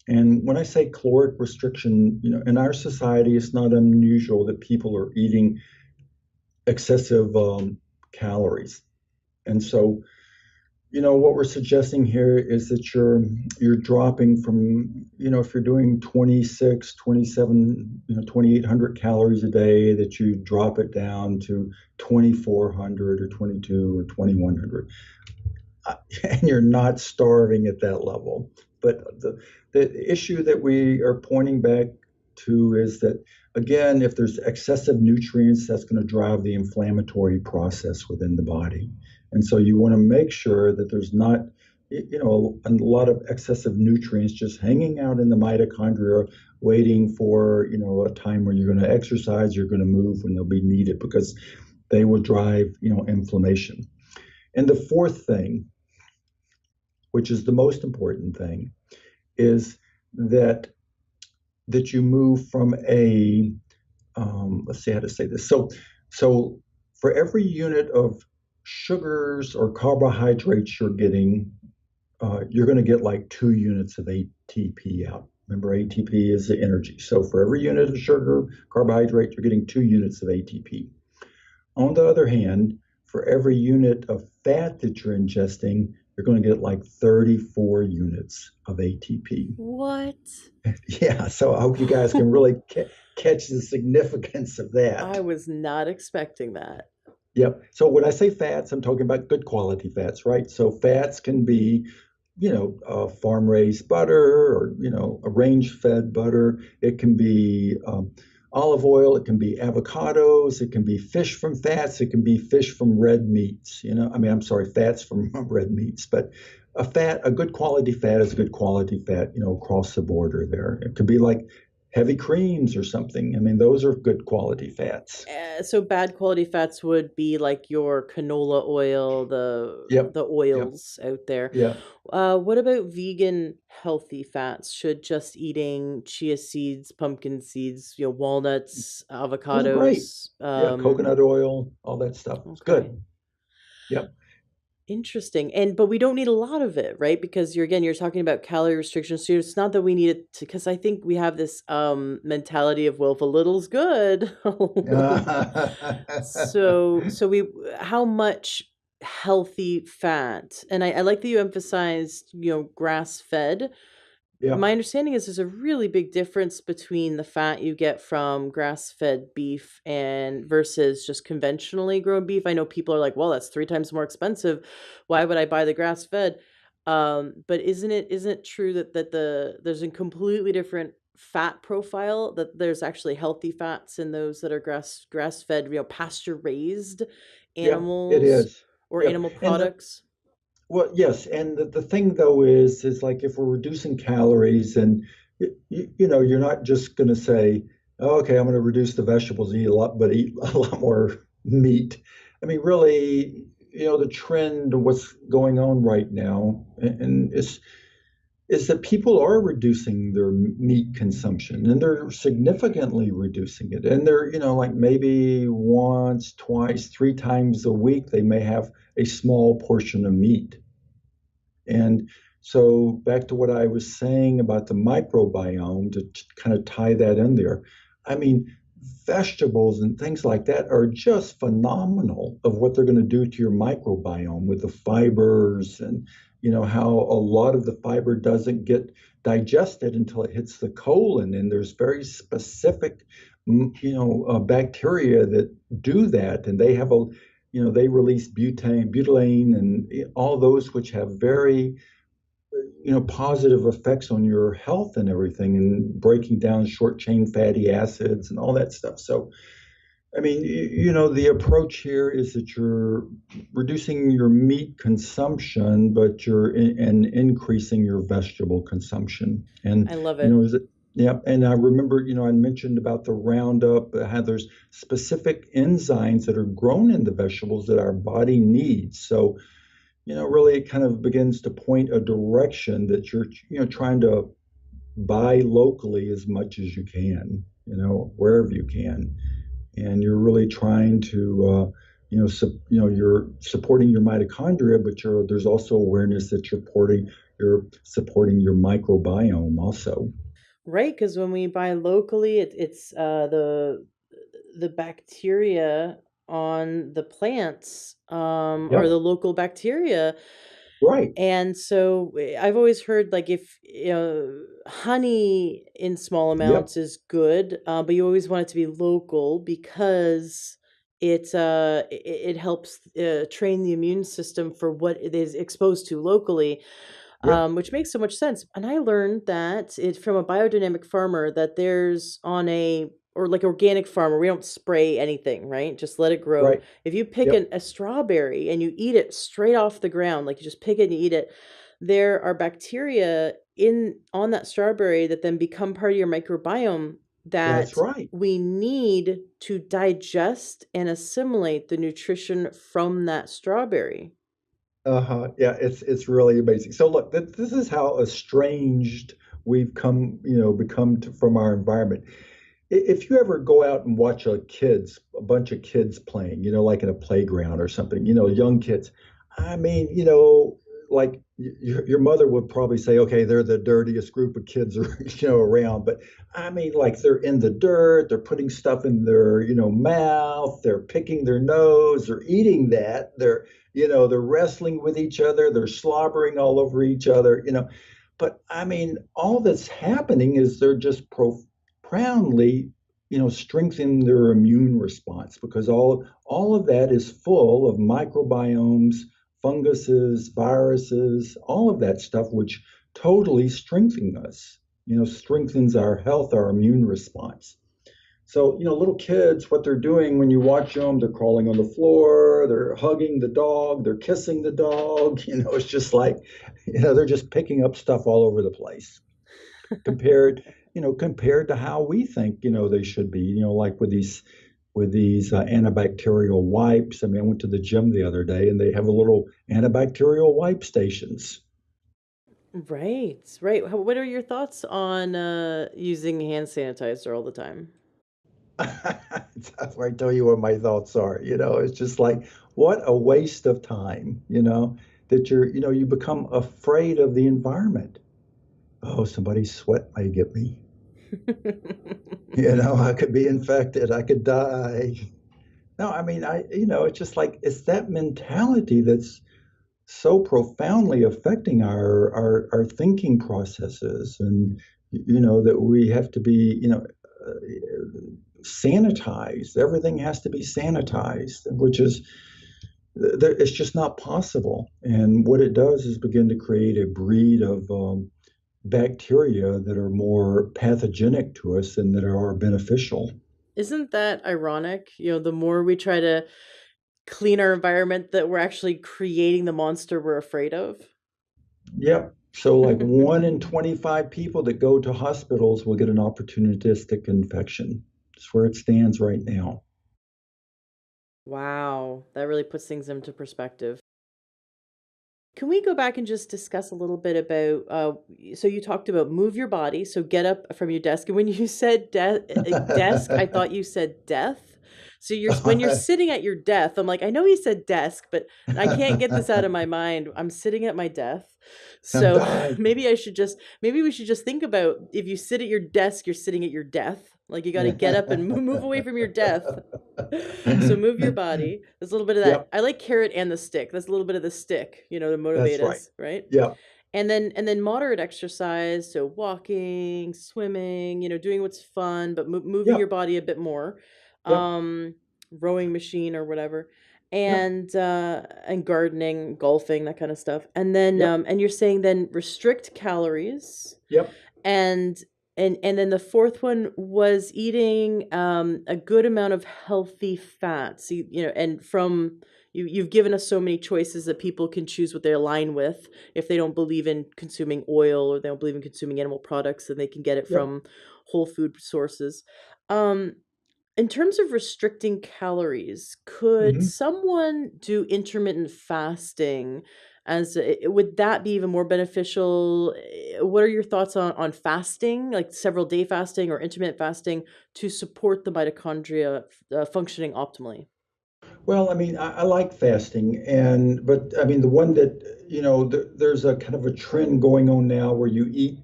And when I say caloric restriction, in our society, it's not unusual that people are eating excessive calories. And so, what we're suggesting here is that you're dropping from, if you're doing 26, 27, 2,800 calories a day, that you drop it down to 2,400 or 22 or 2,100. And you're not starving at that level. But the issue that we are pointing back to is that, again, if there's excessive nutrients, that's going to drive the inflammatory process within the body. And so you want to make sure that there's not, a lot of excessive nutrients just hanging out in the mitochondria, waiting for, a time when you're going to exercise, you're going to move when they'll be needed, because they will drive, inflammation. And the fourth thing, which is the most important thing, is that you move from a, let's see how to say this. So for every unit of sugars or carbohydrates you're getting, you're going to get like 2 units of ATP out. Remember, ATP is the energy. So for every unit of sugar, carbohydrate, you're getting 2 units of ATP. On the other hand, for every unit of fat that you're ingesting, you're going to get like 34 units of ATP. What? Yeah, so I hope you guys can really catch the significance of that. I was not expecting that. Yep. So when I say fats, I'm talking about good quality fats, right? So fats can be, farm-raised butter or, a range-fed butter. It can be olive oil. It can be avocados. It can be fish from fats. It can be fish from red meats. Fats from red meats. But a good quality fat is a good quality fat, across the border there. It could be like heavy creams or something. Those are good quality fats. So bad quality fats would be like your canola oil, Yep. the oils out there. Yeah. What about vegan healthy fats? Should just eating chia seeds, pumpkin seeds, walnuts, Those are great. avocados? Yeah, coconut oil, all that stuff. It's Okay. good. Yep. Interesting. But we don't need a lot of it, right? Because you're talking about calorie restrictions. So it's not that we need it to, because I think we have this mentality of, well, if a little's good. So we, how much healthy fat? And I like that you emphasized, grass fed. Yeah. My understanding is there's a really big difference between the fat you get from grass-fed beef and versus just conventionally grown beef. I know people are like, well, that's 3 times more expensive. Why would I buy the grass-fed? But isn't it true that there's a completely different fat profile, that there's actually healthy fats in those that are grass-fed, pasture raised Yeah, animals it is. or Yep. animal And products? well, yes, and the thing though is like if we're reducing calories, and you're not just going to say, oh, okay, I'm going to reduce the vegetables, eat a lot, but eat a lot more meat. Really, the trend, what's going on right now, and is that people are reducing their meat consumption, and they're significantly reducing it. And they're, like maybe once, twice, 3 times a week, they may have a small portion of meat. And, So back to what I was saying about the microbiome, to kind of tie that in there. I mean, vegetables and things like that are just phenomenal of what they're going to do to your microbiome with the fibers, and how a lot of the fiber doesn't get digested until it hits the colon, and there's very specific bacteria that do that, and they have a they release butane, and all those which have very positive effects on your health and everything, and breaking down short chain fatty acids and all that stuff. So I mean, the approach here is that you're reducing your meat consumption, but and increasing your vegetable consumption. And I love it. is it? Yeah, and I remember, I mentioned about the Roundup, how there's specific enzymes that are grown in the vegetables that our body needs. So, really it kind of begins to point a direction that you're, trying to buy locally as much as you can, wherever you can, and you're really trying to you're supporting your mitochondria, but there's also awareness that you're supporting your microbiome also. Right, because when we buy locally, it's the bacteria on the plants, or Yep. the local bacteria. Right. And so I've always heard, like, if honey in small Yep. amounts is good, but you always want it to be local because it helps train the immune system for what it is exposed to locally, Yep. which makes so much sense. And I learned that it from a biodynamic farmer that there's on a or like organic farmer, we don't spray anything, right? Just let it grow. Right. If you pick Yep. a strawberry and you eat it straight off the ground, like you just pick it and you eat it, there are bacteria in on that strawberry that then become part of your microbiome That's that right. we need to digest and assimilate the nutrition from that strawberry. Uh-huh. Yeah, it's really amazing. So look, this is how estranged we've become from our environment. If you ever go out and watch a bunch of kids playing, like in a playground or something, young kids, I mean, like your mother would probably say, okay, they're the dirtiest group of kids around. But I mean, like they're in the dirt, they're putting stuff in their, mouth, they're picking their nose, they're eating that, they're wrestling with each other, they're slobbering all over each other, but I mean, all that's happening is they're just profoundly, strengthening their immune response, because all of that is full of microbiomes, funguses, viruses, all of that stuff, which totally strengthens us, strengthens our health, our immune response. So, little kids, what they're doing when you watch them, they're crawling on the floor, they're hugging the dog, they're kissing the dog. It's just like, they're just picking up stuff all over the place, compared to how we think, they should be, like with these antibacterial wipes. I mean, I went to the gym the other day and they have a little antibacterial wipe stations. Right, right. What are your thoughts on using hand sanitizer all the time? That's where I tell you what my thoughts are. It's just like, what a waste of time, that you become afraid of the environment. Oh, somebody's sweat may get me. I could be infected. I could die. No, I mean, it's just like, it's that mentality that's so profoundly affecting our thinking processes, and that we have to be, sanitized. Everything has to be sanitized, which is it's just not possible. And what it does is begin to create a breed of bacteria that are more pathogenic to us than that are beneficial. Isn't that ironic? The more we try to clean our environment, that we're actually creating the monster we're afraid of. Yep. So, like 1 in 25 people that go to hospitals will get an opportunistic infection. That's where it stands right now. Wow, that really puts things into perspective. Can we go back and just discuss a little bit about, so you talked about move your body, so get up from your desk. And when you said desk, I thought you said death. So when you're sitting at your desk, I'm like, I know he said desk, but I can't get this out of my mind. I'm sitting at my desk. I'm So dying. maybe we should just think about, if you sit at your desk, you're sitting at your death. Like you got to get up and move away from your death. So move your body. There's a little bit of that. Yep, I like carrot and the stick. That's a little bit of the stick, to that's motivate right. us, right? Yep, And then moderate exercise, so walking, swimming, doing what's fun, but moving your yep, body a bit more. yep, Um, Rowing machine or whatever. yep, And gardening, golfing, that kind of stuff. And then yep, and you're saying then restrict calories, yep. and and then the fourth one was eating a good amount of healthy fats. And from you've given us so many choices that people can choose what they align with. If they don't believe in consuming oil or they don't believe in consuming animal products, then they can get it Yep. from whole food sources. Um, in terms of restricting calories, could Hmm. someone do intermittent fasting? Would that be even more beneficial? What are your thoughts on fasting, like several day fasting or intermittent fasting, to support the mitochondria functioning optimally? Well, I mean, I like fasting, but I mean, the one that, there's a kind of a trend going on now where you eat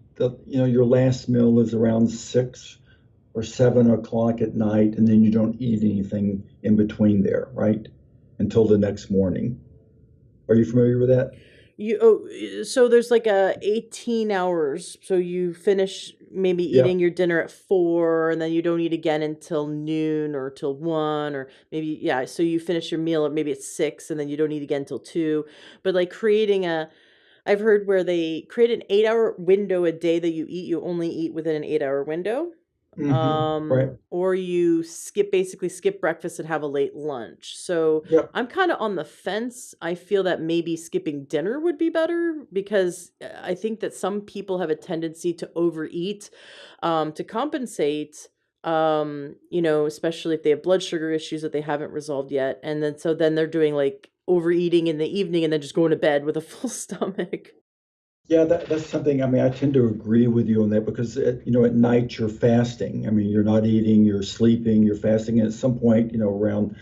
your last meal is around 6 or 7 o'clock at night, and then you don't eat anything in between there, right? Until the next morning. Are you familiar with that? So there's like a 18 hours. So you finish maybe Yeah. eating your dinner at 4, and then you don't eat again until noon or till 1, or maybe, yeah. So you finish your meal at maybe at 6, and then you don't eat again till 2. But like I've heard where they create an 8-hour window a day that you eat. You only eat within an 8-hour window. Right. Or you basically skip breakfast and have a late lunch. So Yep. I'm kind of on the fence. I feel that maybe skipping dinner would be better, because I think that some people have a tendency to overeat, to compensate, especially if they have blood sugar issues that they haven't resolved yet. And then they're doing like overeating in the evening and then just going to bed with a full stomach. Yeah, that's something. I mean, I tend to agree with you on that because at night you're fasting. I mean, you're not eating, you're sleeping, you're fasting. And at some point, around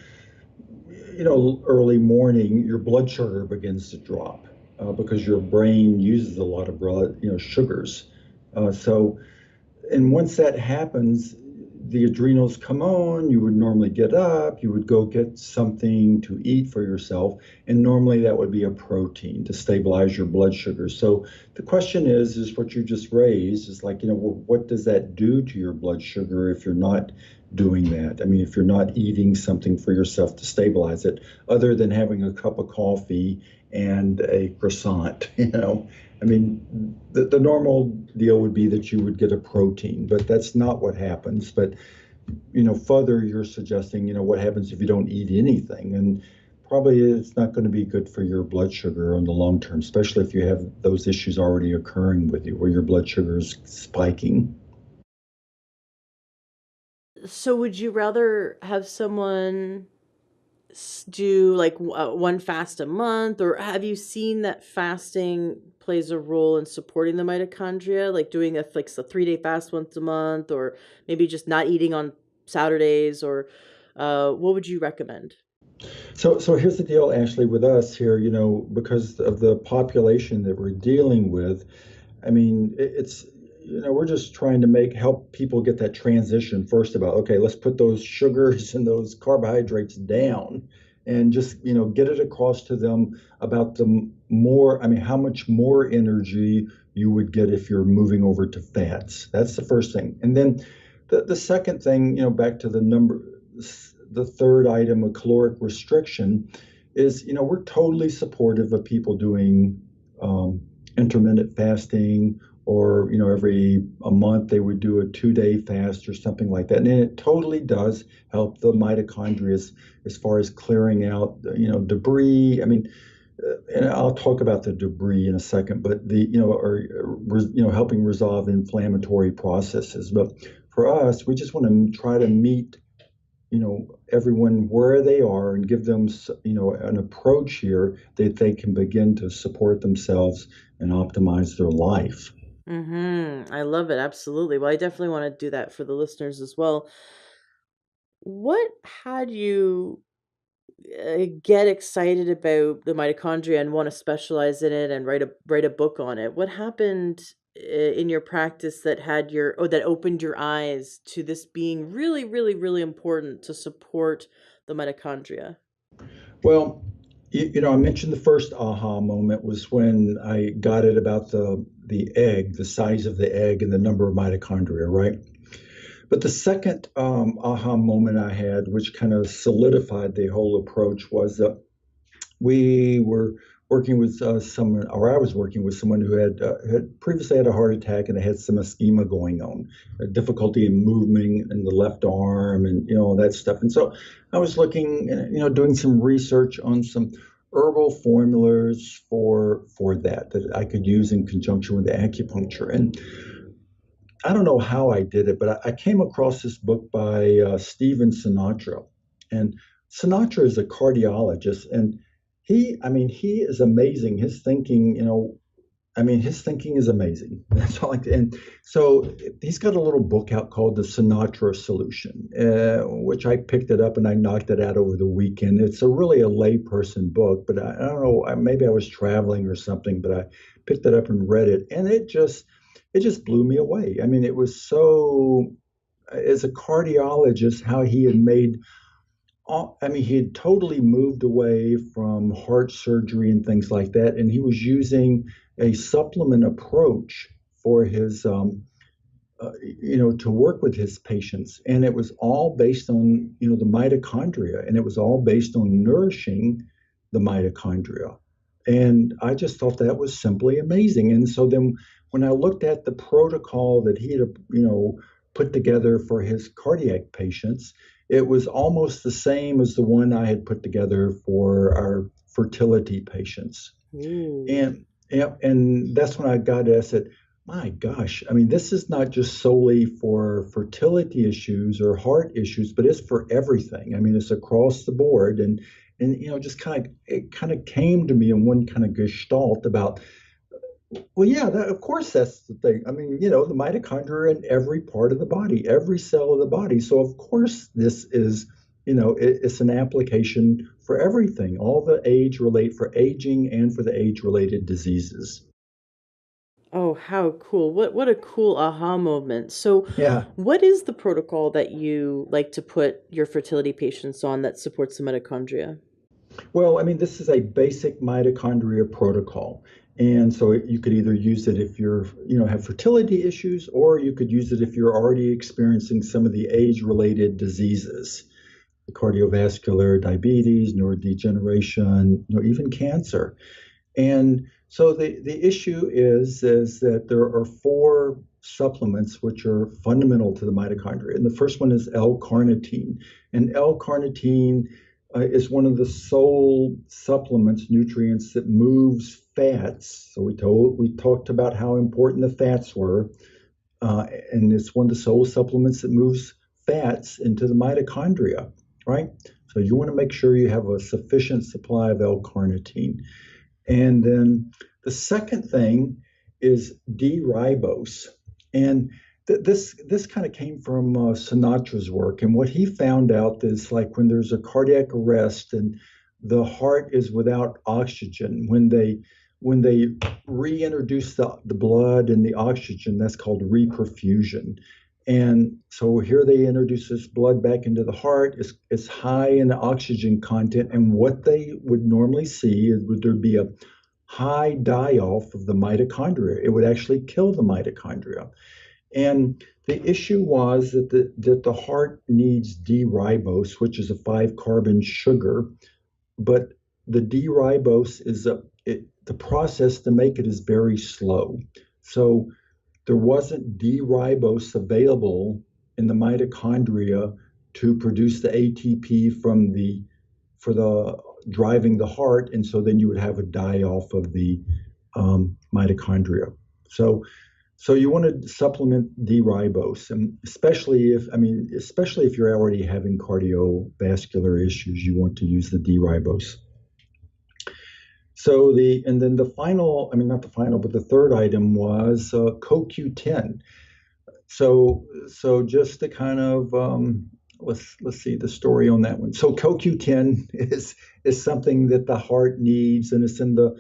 early morning, your blood sugar begins to drop because your brain uses a lot of blood, sugars. So and once that happens, the adrenals come on, you would normally get up, you would go get something to eat for yourself, and normally that would be a protein to stabilize your blood sugar. So the question is what you just raised is like, what does that do to your blood sugar if you're not doing that? I mean, if you're not eating something for yourself to stabilize it, other than having a cup of coffee and a croissant, I mean, the normal deal would be that you would get a protein, but that's not what happens. But, further, you're suggesting, what happens if you don't eat anything? And probably it's not going to be good for your blood sugar on the long term, especially if you have those issues already occurring with you where your blood sugar is spiking. So would you rather have someone do like one fast a month, or have you seen that fasting plays a role in supporting the mitochondria, like doing a 3-day fast once a month, or maybe just not eating on Saturdays, or what would you recommend? So here's the deal, Ashley, with us here, because of the population that we're dealing with. I mean, it's, we're just trying to help people get that transition first about, okay, let's put those sugars and those carbohydrates down and just, get it across to them about I mean, how much more energy you would get if you're moving over to fats. That's the first thing. And then the second thing, back to the third item of caloric restriction is, we're totally supportive of people doing intermittent fasting, or every a month they would do a 2-day fast or something like that, and it totally does help the mitochondria as far as clearing out debris. I mean, and I'll talk about the debris in a second, but helping resolve inflammatory processes. But for us, we just want to try to meet everyone where they are and give them, an approach here that they can begin to support themselves and optimize their life. I love it. Absolutely. Well, I definitely want to do that for the listeners as well. What had you get excited about the mitochondria and want to specialize in it and write a book on it? What happened in your practice that had that opened your eyes to this being really, really, really important to support the mitochondria? Well, I mentioned the first aha moment was when I got it about the egg, the size of the egg and the number of mitochondria, right? But the second aha moment I had, which kind of solidified the whole approach, was that we were working with someone, or I was working with someone who had previously had a heart attack and they had some ischemia going on, difficulty in moving in the left arm, and all that stuff. And so I was looking, doing some research on some herbal formulas for that I could use in conjunction with the acupuncture. And I don't know how I did it, but I came across this book by Stephen Sinatra. And Sinatra is a cardiologist, and he is amazing. His thinking, his thinking is amazing. That's all. And so he's got a little book out called The Sinatra Solution, which I picked it up and I knocked it out over the weekend. It's really a layperson book, but I don't know. Maybe I was traveling or something, but I picked it up and read it, and it just blew me away. I mean, it was so, as a cardiologist, how he had made he had totally moved away from heart surgery and things like that, and he was using a supplement approach for his, to work with his patients, and it was all based on, the mitochondria, and it was all based on nourishing the mitochondria, and I just thought that was simply amazing. And so then, when I looked at the protocol that he had, put together for his cardiac patients, it was almost the same as the one I had put together for our fertility patients. Ooh. And that's when I got it. I said, my gosh, I mean, this is not just solely for fertility issues or heart issues, but it's for everything. I mean, it's across the board. And just it kind of came to me in one kind of gestalt about, well, yeah, of course, that's the thing. I mean, the mitochondria are in every part of the body, every cell of the body. So, of course, this is, it's an application for everything, all the for aging and for the age-related diseases. Oh, how cool. What a cool aha moment. So, Yeah. what is the protocol that you like to put your fertility patients on that supports the mitochondria? Well, I mean, this is a basic mitochondria protocol. And so you could either use it if have fertility issues, or you could use it if you're already experiencing some of the age-related diseases, the cardiovascular, diabetes, neurodegeneration, even cancer. And so the issue is that there are four supplements which are fundamental to the mitochondria. And the first one is L-carnitine. And L-carnitine is one of the sole supplements, nutrients that moves fats. So we talked about how important the fats were, and it's one of the sole supplements that moves fats into the mitochondria, right? So you want to make sure you have a sufficient supply of L-carnitine. And then the second thing is D-ribose. And this kind of came from Sinatra's work. And what he found out is, like, when there's a cardiac arrest and the heart is without oxygen, when they reintroduce the blood and the oxygen, that's called reperfusion. And so here they introduce this blood back into the heart. It's high in oxygen content. And what they would normally see is, would there be a high die-off of the mitochondria? It would actually kill the mitochondria. And the issue was that the heart needs D-ribose, which is a 5-carbon sugar, but the D-ribose the process to make it is very slow. So there wasn't D-ribose available in the mitochondria to produce the ATP for the driving the heart, and so then you would have a die off of the mitochondria. So So you want to supplement D-ribose, and especially if you're already having cardiovascular issues, you want to use the D-ribose. And then the final, I mean, not the final, but the third item was CoQ10. So just to kind of let's see the story on that one. So CoQ10 is something that the heart needs, and it's in the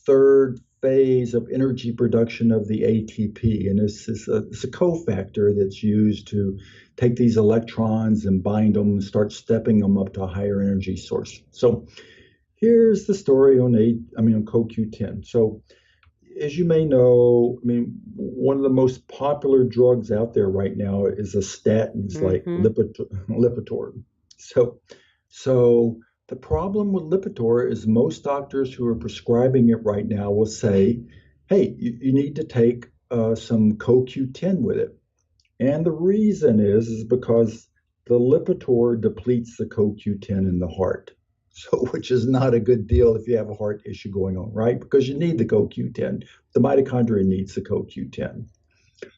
third phase of energy production of the ATP, and it's a cofactor that's used to take these electrons and bind them and start stepping them up to a higher energy source. So here's the story on CoQ10. So as you may know, I mean, one of the most popular drugs out there right now is a statins like Mm-hmm. Lipitor. So, so the problem with Lipitor is most doctors who are prescribing it right now will say, "Hey, you need to take some CoQ10 with it," and the reason is because the Lipitor depletes the CoQ10 in the heart. So, which is not a good deal if you have a heart issue going on, right? Because you need the CoQ10. The mitochondria needs the CoQ10.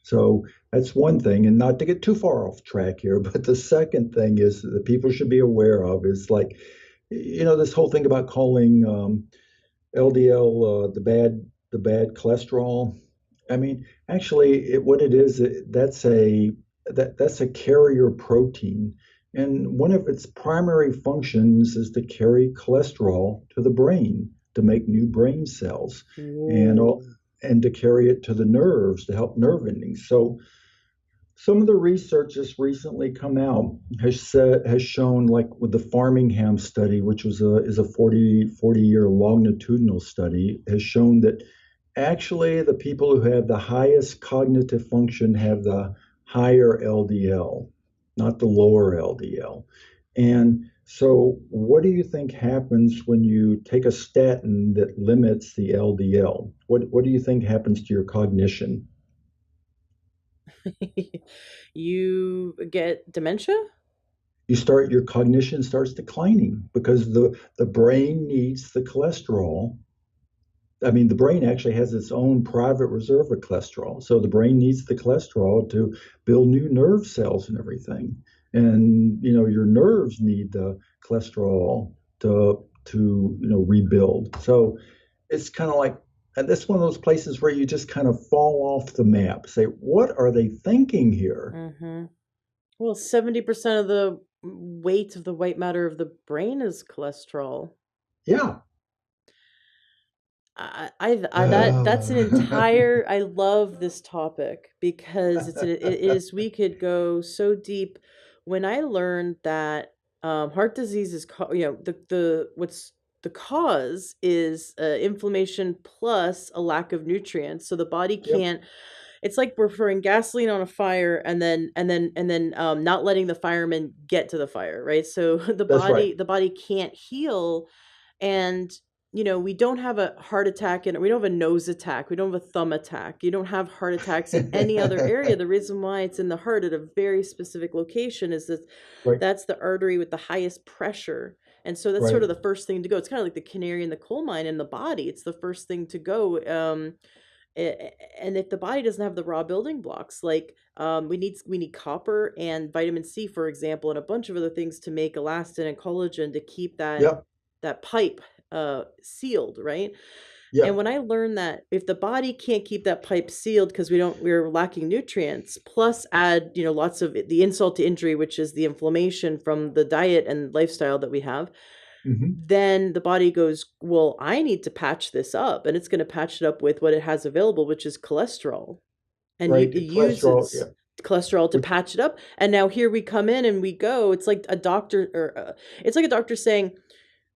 So that's one thing, and not to get too far off track here, but the second thing is that people should be aware of is like, this whole thing about calling LDL the bad cholesterol. I mean, actually, what it is, that's a carrier protein, and one of its primary functions is to carry cholesterol to the brain to make new brain cells, and Whoa. all, and to carry it to the nerves to help nerve endings. So some of the research that's recently come out has shown, like with the Farmingham study, which is a 40 year longitudinal study, has shown that actually the people who have the highest cognitive function have the higher LDL, not the lower LDL. And so what do you think happens when you take a statin that limits the LDL? What do you think happens to your cognition? You get dementia? Your cognition starts declining because the brain needs the cholesterol. I mean, the brain actually has its own private reserve of cholesterol. So the brain needs the cholesterol to build new nerve cells and everything. And your nerves need the cholesterol to rebuild. So it's kind of like, and that's one of those places where you just kind of fall off the map. Say, what are they thinking here? Mm-hmm. Well, 70% of the weight of the white matter of the brain is cholesterol. Yeah. That's an entire. I love this topic because it is. We could go so deep. When I learned that heart disease is, the what's the cause is inflammation plus a lack of nutrients, so the body Yep. can't. It's like we're throwing gasoline on a fire and then not letting the firemen get to the fire, right? So the That's right. body can't heal, and we don't have a heart attack and we don't have a nose attack, we don't have a thumb attack, you don't have heart attacks in any other area. The reason why it's in the heart at a very specific location is that Right. that's the artery with the highest pressure, and so that's sort Right. of the first thing to go. It's kind of like the canary in the coal mine in the body. It's the first thing to go. And if the body doesn't have the raw building blocks, like we need copper and vitamin C, for example, and a bunch of other things to make elastin and collagen to keep Yep. that pipe sealed, right? And Yep. when I learned that if the body can't keep that pipe sealed because we're lacking nutrients, plus add lots of the insult to injury, which is the inflammation from the diet and lifestyle that we have, Hmm. then the body goes, well, I need to patch this up, and it's going to patch it up with what it has available, which is cholesterol, and Right. it Cholesterol. uses Yeah. cholesterol to Which. patch it up. And now here we come in and we go. It's like a doctor saying,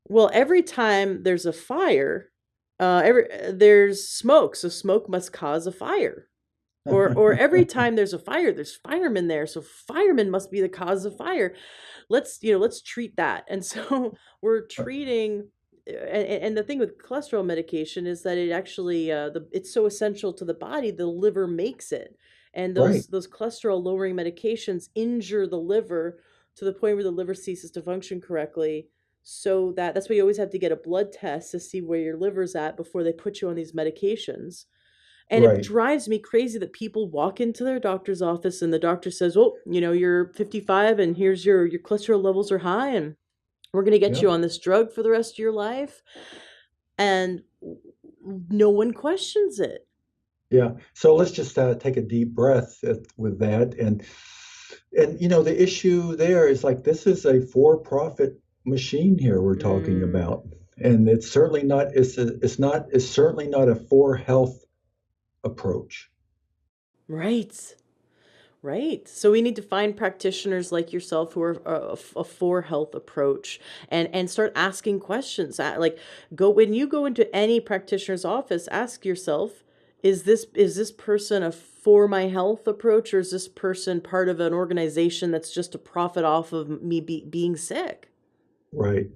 well, every time there's a fire, there's smoke, so smoke must cause a fire. Or every time there's a fire, there's firemen there, so firemen must be the cause of fire. Let's treat that. And so we're treating. And the thing with cholesterol medication is that it actually it's so essential to the body, the liver makes it, and Right. those cholesterol lowering medications injure the liver to the point where the liver ceases to function correctly. So that's why you always have to get a blood test to see where your liver's at before they put you on these medications. And it Right. drives me crazy that people walk into their doctor's office and the doctor says, "Oh, you're 55 and here's your cholesterol levels are high and we're going to get you Yep. on this drug for the rest of your life." And no one questions it. Yeah. So let's just take a deep breath with that. And the issue there is like this is a for-profit machine here we're talking Mm, about. And it's certainly not it's certainly not a for health approach. right. Right. So we need to find practitioners like yourself who are a for health approach and start asking questions. Like go when you go into any practitioner's office, ask yourself, is this person a for my health approach, or is this person part of an organization that's just to profit off of me being sick? Right.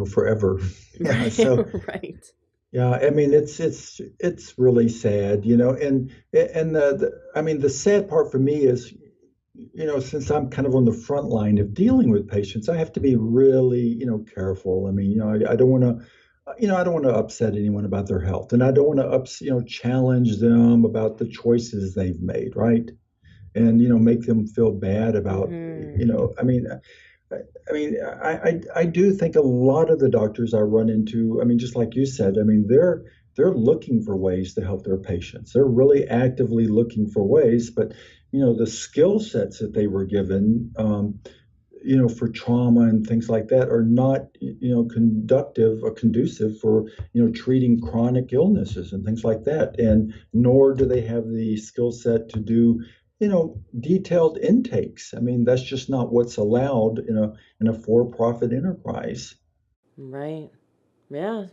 Forever. Yeah. Right. So Right. yeah, I mean it's really sad, and I mean the sad part for me is, since I'm kind of on the front line of dealing with patients, I have to be really, careful. I mean, I don't want to, I don't want to upset anyone about their health, and I don't want to challenge them about the choices they've made, right? And make them feel bad about, Hmm. I mean, I mean, I do think a lot of the doctors I run into, I mean, just like you said, I mean, they're looking for ways to help their patients. They're really actively looking for ways, but the skill sets that they were given, for trauma and things like that are not, conductive or conducive for, treating chronic illnesses and things like that. And nor do they have the skill set to do, detailed intakes. I mean, that's just not what's allowed in a for-profit enterprise. Right. Yeah.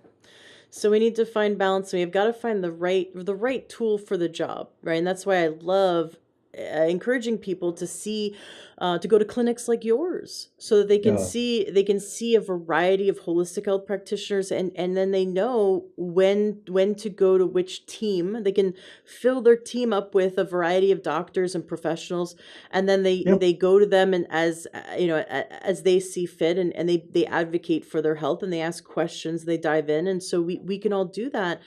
So we need to find balance. We've got to find the right tool for the job, right? And that's why I love encouraging people to see to go to clinics like yours so that Yeah. they can see a variety of holistic health practitioners, and then they know when to go to which team. They can fill their team up with a variety of doctors and professionals, and then Yep. they go to them and as as they see fit, and they advocate for their health and they ask questions, they dive in, and so we can all do that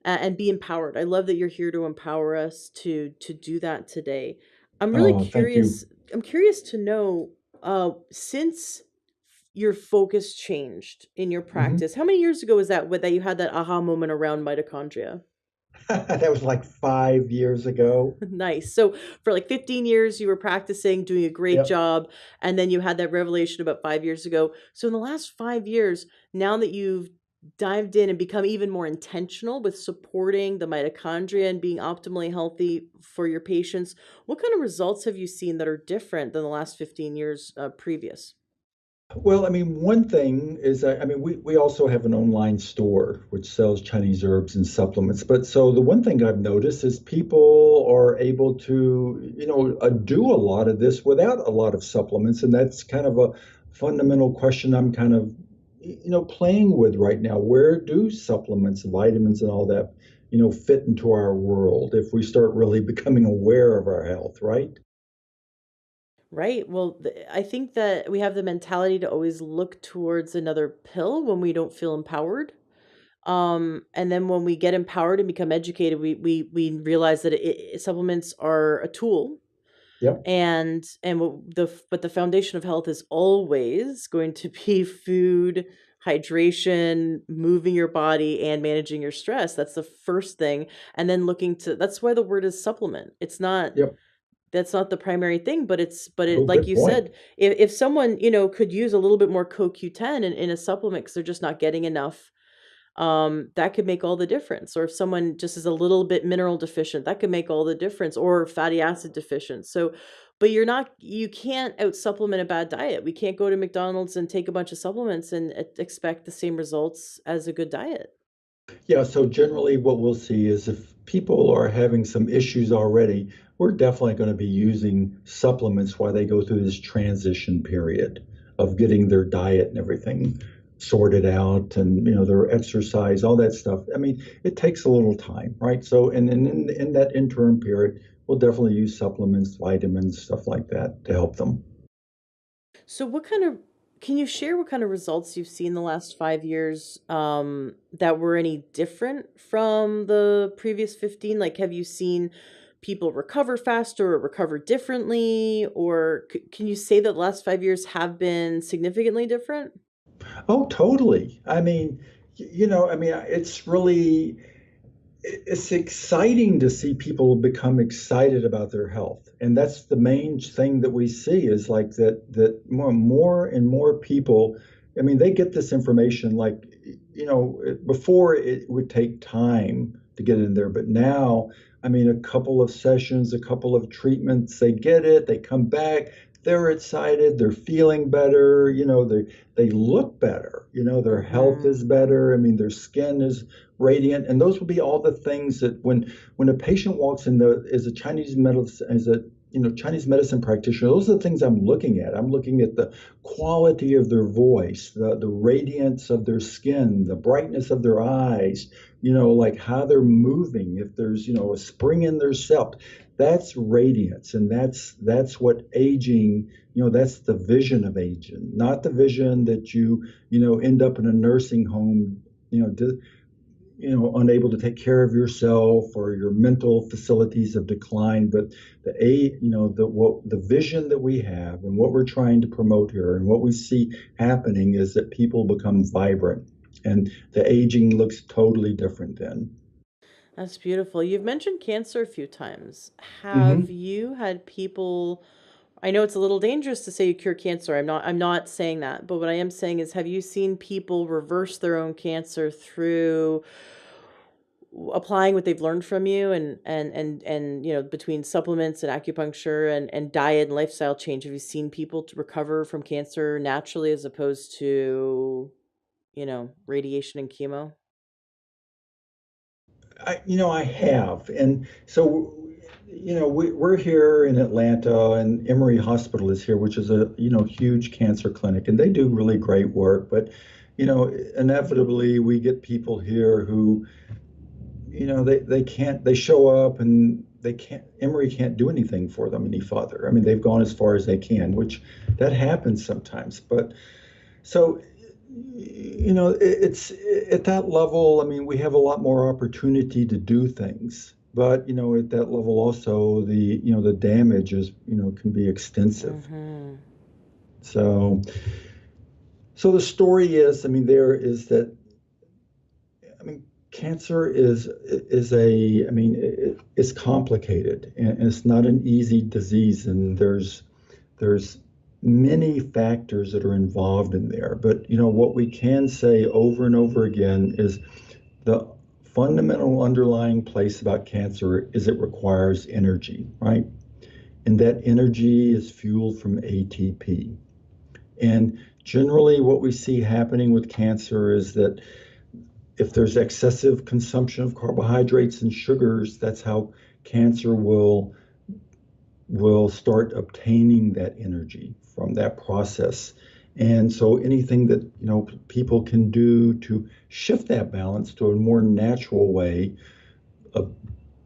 and be empowered. I love that you're here to empower us to do that today. I'm really Oh, thank curious. you. I'm curious to know, since your focus changed in your Mhm. practice, how many years ago was that you had that aha moment around mitochondria? That was like 5 years ago. Nice. So for like 15 years, you were practicing, doing a great Yep. job, and then you had that revelation about 5 years ago. So in the last 5 years, now that you've dived in and become even more intentional with supporting the mitochondria and being optimally healthy for your patients, what kind of results have you seen that are different than the last 15 years previous? Well, I mean, one thing is, I mean, we also have an online store which sells Chinese herbs and supplements. But so the one thing I've noticed is people are able to, do a lot of this without a lot of supplements. And that's kind of a fundamental question I'm kind of, playing with right now. Where do supplements, vitamins, and all that, fit into our world if we start really becoming aware of our health, right? Right. Well, I think that we have the mentality to always look towards another pill when we don't feel empowered. And then when we get empowered and become educated, we realize that supplements are a tool, Yep. and but the foundation of health is always going to be food, hydration, moving your body, and managing your stress. That's the first thing. And then looking to that's why the word is supplement. It's not Yep. That's not the primary thing, but it Oh, like good you point. said, if someone, could use a little bit more CoQ10 in a supplement because they're just not getting enough, that could make all the difference. Or if someone just is a little bit mineral deficient, that could make all the difference, or fatty acid deficient. So, but you can't out supplement a bad diet. We can't go to McDonald's and take a bunch of supplements and expect the same results as a good diet. Yeah, so generally what we'll see is if people are having some issues already, we're definitely going to be using supplements while they go through this transition period of getting their diet and everything sorted out and their exercise, all that stuff. I mean, it takes a little time, right? So and in that interim period, we'll definitely use supplements, vitamins, stuff like that to help them. So what kind of Can you share what kind of results you've seen the last 5 years that were any different from the previous 15? Like, have you seen people recover faster or recover differently? Or can you say that the last 5 years have been significantly different? Oh, totally. I mean, I mean, it's exciting to see people become excited about their health. And that's the main thing that we see is like that more and more people, I mean, they get this information like, before it would take time to get in there, but now, I mean, a couple of sessions, a couple of treatments, they get it, they come back, they're excited, they're feeling better, they look better, their health Mm-hmm. is better. I mean, their skin is radiant, and those would be all the things that when a patient walks in the as a Chinese medicine practitioner, those are the things I'm looking at. I'm looking at the quality of their voice, the radiance of their skin, the brightness of their eyes, like how they're moving, if there's a spring in their step. That's radiance, and that's what aging, that's the vision of aging, not the vision that end up in a nursing home, you know unable to take care of yourself, or your mental facilities have declined. But the vision that we have and what we're trying to promote here and what we see happening is that people become vibrant, and the aging looks totally different then. That's beautiful. You've mentioned cancer a few times. Have Hmm. you had people, I know it's a little dangerous to say you cure cancer. I'm not saying that, but what I am saying is have you seen people reverse their own cancer through applying what they've learned from you and between supplements and acupuncture and diet and lifestyle change, have you seen people to recover from cancer naturally as opposed to, radiation and chemo? I have, and so we're here in Atlanta, and Emory Hospital is here, which is a huge cancer clinic, and they do really great work. But inevitably, we get people here who they can't, they show up and they can't, Emory can't do anything for them any further. I mean, they've gone as far as they can, which that happens sometimes. But so, it's at that level. I mean, we have a lot more opportunity to do things, but at that level also, the damage is, can be extensive. Mm-hmm. So, so the story is, I mean, there is that, I mean, cancer I mean, it's complicated, and it's not an easy disease, and there's many factors that are involved in there. But what we can say over and over again is the fundamental underlying place about cancer is it requires energy, right? And that energy is fueled from ATP. And generally, what we see happening with cancer is that if there's excessive consumption of carbohydrates and sugars, that's how cancer will start obtaining that energy from that process. And so anything that people can do to shift that balance to a more natural way of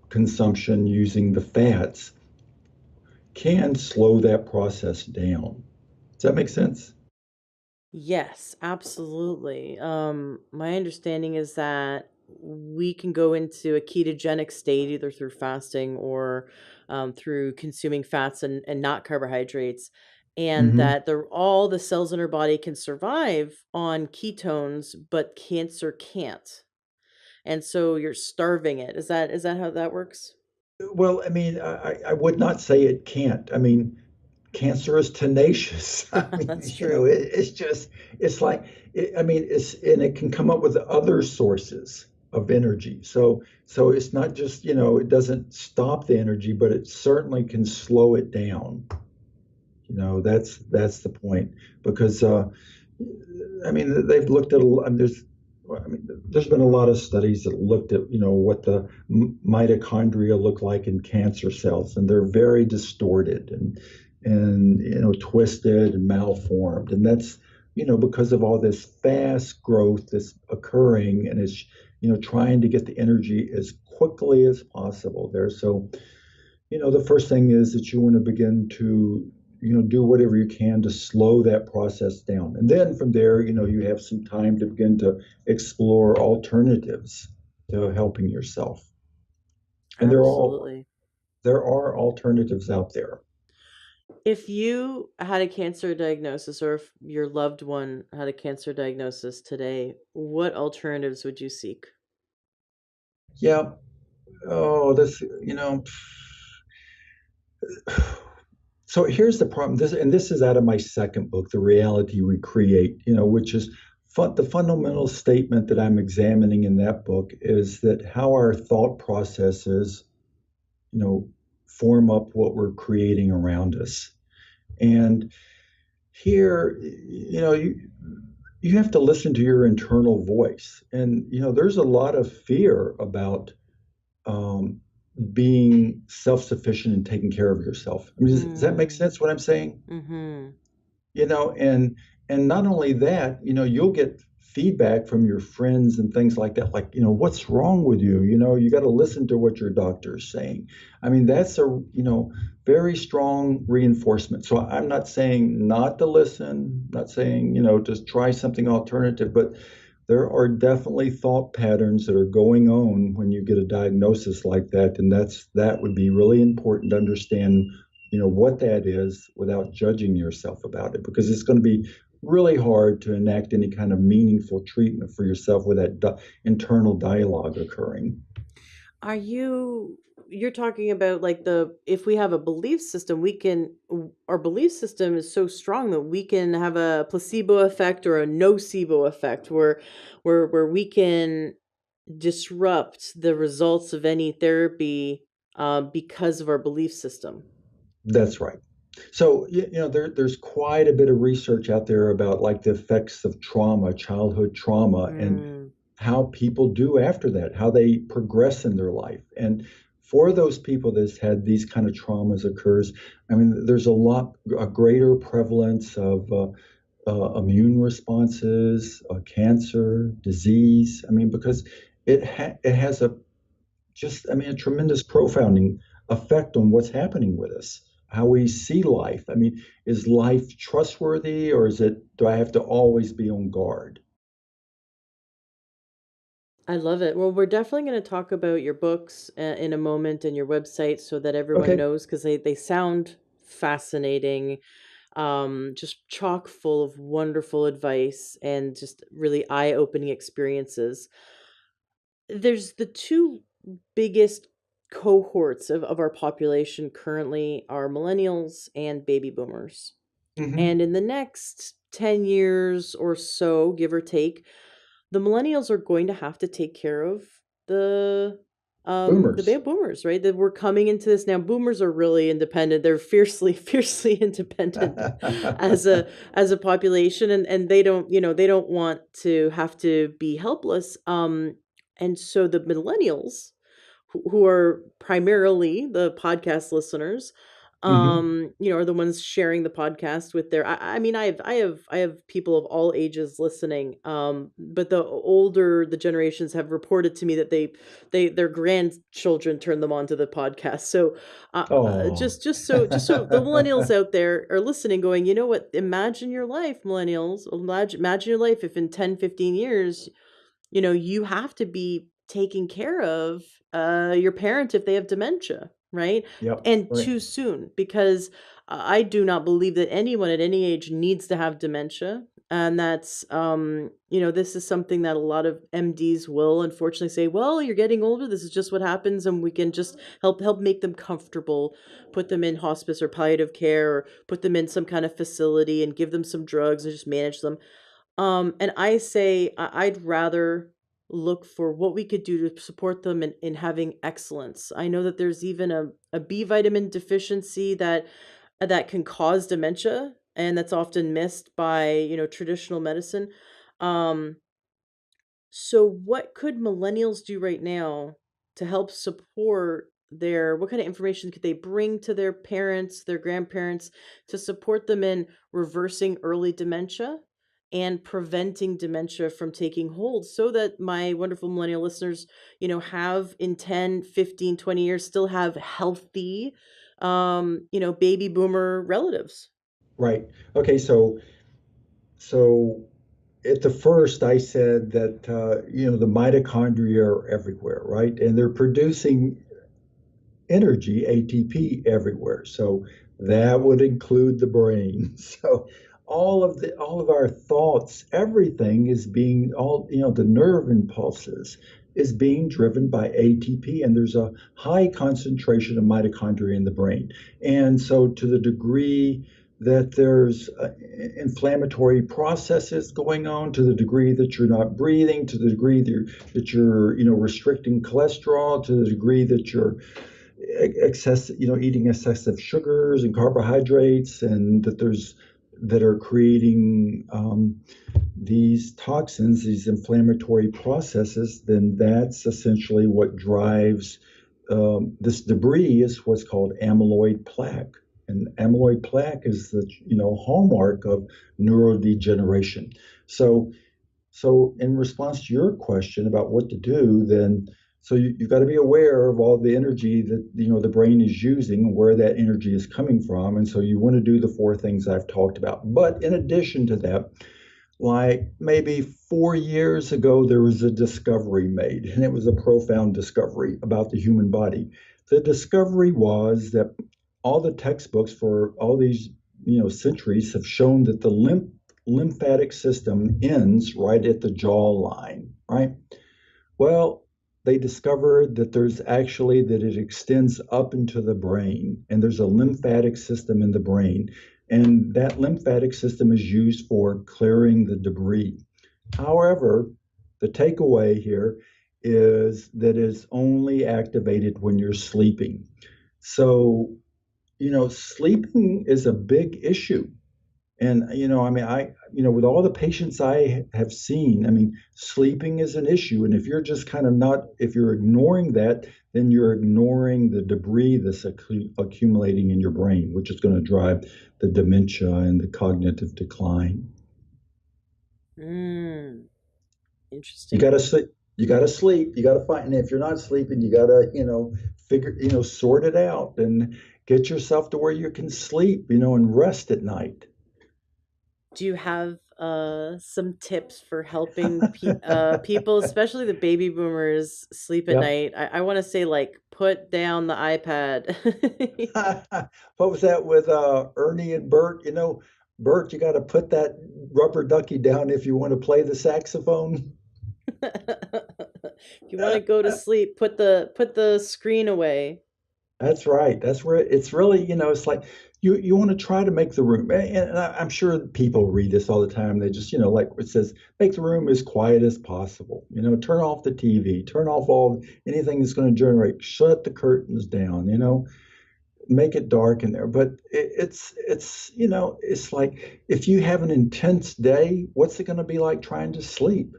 consumption using the fats can slow that process down. Does that make sense? Yes, absolutely. My understanding is that we can go into a ketogenic state either through fasting or through consuming fats and not carbohydrates, and Hmm. that all the cells in our body can survive on ketones, but cancer can't. And so you're starving it. Is that how that works? Well, I mean, I would not say it can't. I mean, cancer is tenacious. I mean, That's true. it's just, it's like, I mean, and it can come up with other sources of energy. So it's not just, it doesn't stop the energy, but it certainly can slow it down. That's the point. Because, I mean, they've looked at, I mean, there's been a lot of studies that looked at, what the mitochondria look like in cancer cells, and they're very distorted and twisted and malformed, and that's because of all this fast growth that's occurring, and it's trying to get the energy as quickly as possible there. So the first thing is that you want to begin to do whatever you can to slow that process down. And then from there, you have some time to begin to explore alternatives to helping yourself. And Absolutely. there are alternatives out there. If you had a cancer diagnosis, or if your loved one had a cancer diagnosis today, what alternatives would you seek? Yeah. Oh, so here's the problem. This is out of my second book, The Reality We Create, which is the fundamental statement that I'm examining in that book is that how our thought processes, you know, form up what we're creating around us. And here, you have to listen to your internal voice. And, there's a lot of fear about um, being self-sufficient and taking care of yourself. I mean, does that make Mm, sense what I'm saying? mm-hmm. And not only that, you'll get feedback from your friends and things like that, like, what's wrong with you? You got to listen to what your doctor is saying. I mean, that's a, very strong reinforcement. So I'm not saying not to listen, not saying, just try something alternative, but there are definitely thought patterns that are going on when you get a diagnosis like that. And that would be really important to understand, what that is without judging yourself about it, because it's going to be really hard to enact any kind of meaningful treatment for yourself with that internal dialogue occurring. Are you're talking about like the if we have a belief system, we can our belief system is so strong that we can have a placebo effect or a nocebo effect where we can disrupt the results of any therapy because of our belief system. That's right. So, there's quite a bit of research out there about like the effects of trauma, childhood trauma, and Mm, how people do after that, how they progress in their life. And for those people that's had these kind of traumas occurs, I mean, there's a greater prevalence of immune responses, cancer, disease. I mean, because it has a tremendous profounding effect on what's happening with us, how we see life. I mean, is life trustworthy, or do I have to always be on guard? I love it. Well, we're definitely going to talk about your books in a moment and your website so that everyone Okay. knows because they sound fascinating, just chock full of wonderful advice and just really eye-opening experiences. There's the two biggest cohorts of our population currently are millennials and baby boomers. Hmm. And in the next 10 years or so, give or take, the millennials are going to have to take care of the Boomers. baby boomers, right? That we're coming into this now. Boomers are really independent. They're fiercely, fiercely independent as a population, and they don't, they don't want to have to be helpless. And so the millennials who are primarily the podcast listeners, Hmm. are the ones sharing the podcast with their I mean I have people of all ages listening, but the older the generations have reported to me that their grandchildren turn them on to the podcast. So Oh, just so the millennials out there are listening going, you know what, imagine your life, millennials, imagine your life if in 10, 15 years you have to be taking care of your parent if they have dementia, right? yep, And right. too soon, because I do not believe that anyone at any age needs to have dementia. And that's, this is something that a lot of MDs will unfortunately say, well, you're getting older. This is just what happens. And we can just help make them comfortable, put them in hospice or palliative care, or put them in some kind of facility and give them some drugs and just manage them. And I say I'd rather look for what we could do to support them in having excellence. I know that there's even a B vitamin deficiency that can cause dementia, and that's often missed by, traditional medicine. Um, so what could millennials do right now to help support what kind of information could they bring to their parents, their grandparents, to support them in reversing early dementia and preventing dementia from taking hold, so that my wonderful millennial listeners, have in 10, 15, 20 years still have healthy baby boomer relatives? Right. Okay. So at the first, I said that the mitochondria are everywhere, right? And they're producing energy, ATP, everywhere. So that would include the brain. So all of our thoughts, everything is being all the nerve impulses is being driven by ATP, and there's a high concentration of mitochondria in the brain. And so to the degree that there's inflammatory processes going on, to the degree that you're not breathing, to the degree that you're restricting cholesterol, to the degree that you're eating excessive sugars and carbohydrates, and that are creating these toxins, these inflammatory processes, then that's essentially what drives this debris is what's called amyloid plaque. And amyloid plaque is the hallmark of neurodegeneration. So in response to your question about what to do, then you've got to be aware of all the energy that the brain is using and where that energy is coming from. And so you want to do the four things I've talked about. But in addition to that, like maybe 4 years ago, there was a discovery made, and it was a profound discovery about the human body. The discovery was that all the textbooks for all these centuries have shown that the lymphatic system ends right at the jawline, right? Well, they discovered that it extends up into the brain, and there's a lymphatic system in the brain, and that lymphatic system is used for clearing the debris. However, the takeaway here is that it's only activated when you're sleeping. So, sleeping is a big issue. And, I mean, with all the patients I have seen, I mean, sleeping is an issue. And if you're just kind of not, if you're ignoring that, then you're ignoring the debris that's accumulating in your brain, which is going to drive the dementia and the cognitive decline. Mm, You interesting. got to sleep. You got to sleep. You got to find, and if you're not sleeping, you got to, sort it out and get yourself to where you can sleep, and rest at night. Do you have some tips for helping people, especially the baby boomers, sleep at Yep. night? I want to say, like, put down the iPad. What was that with Ernie and Bert? Bert, you got to put that rubber ducky down if you want to play the saxophone. If you want to go to sleep, put the screen away. That's right. That's where it's really, it's like you want to try to make the room, and I'm sure people read this all the time. They just, like it says, make the room as quiet as possible. Turn off the TV, turn off anything that's going to generate, shut the curtains down, make it dark in there. But it's like if you have an intense day, what's it going to be like trying to sleep?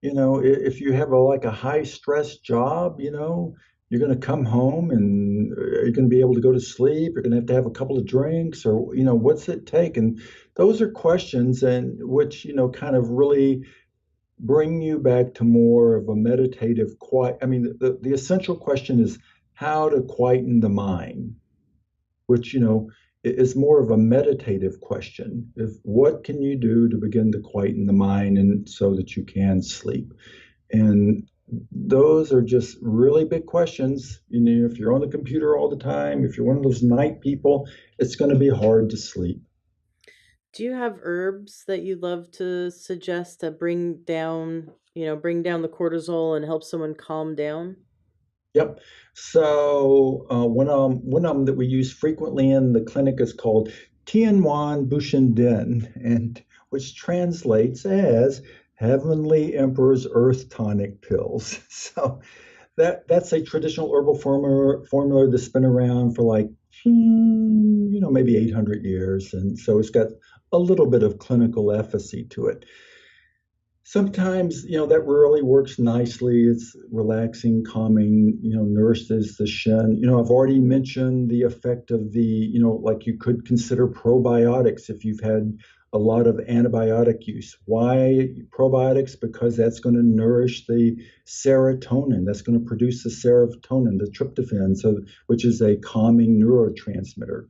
If you have like a high stress job, you're going to come home and you're going to be able to go to sleep. You're going to have a couple of drinks, or, what's it take? And those are questions and which, kind of really bring you back to more of a meditative quiet. I mean, the essential question is how to quieten the mind, which is more of a meditative question. If what can you do to begin to quieten the mind and so that you can sleep? And those are just really big questions. If you're on the computer all the time, if you're one of those night people, it's going to be hard to sleep. Do you have herbs that you love to suggest to bring down the cortisol and help someone calm down? Yep. So one of them that we use frequently in the clinic is called Tianwan Bushinden, and which translates as Heavenly Emperor's Earth Tonic Pills. So that's a traditional herbal formula that's been around for like maybe 800 years, and so it's got a little bit of clinical efficacy to it. Sometimes that really works nicely. It's relaxing, calming, nourishes the shin. I've already mentioned the effect of the like you could consider probiotics if you've had a lot of antibiotic use. Why probiotics? Because that's going to nourish the serotonin. That's going to produce the serotonin, the tryptophan, which is a calming neurotransmitter.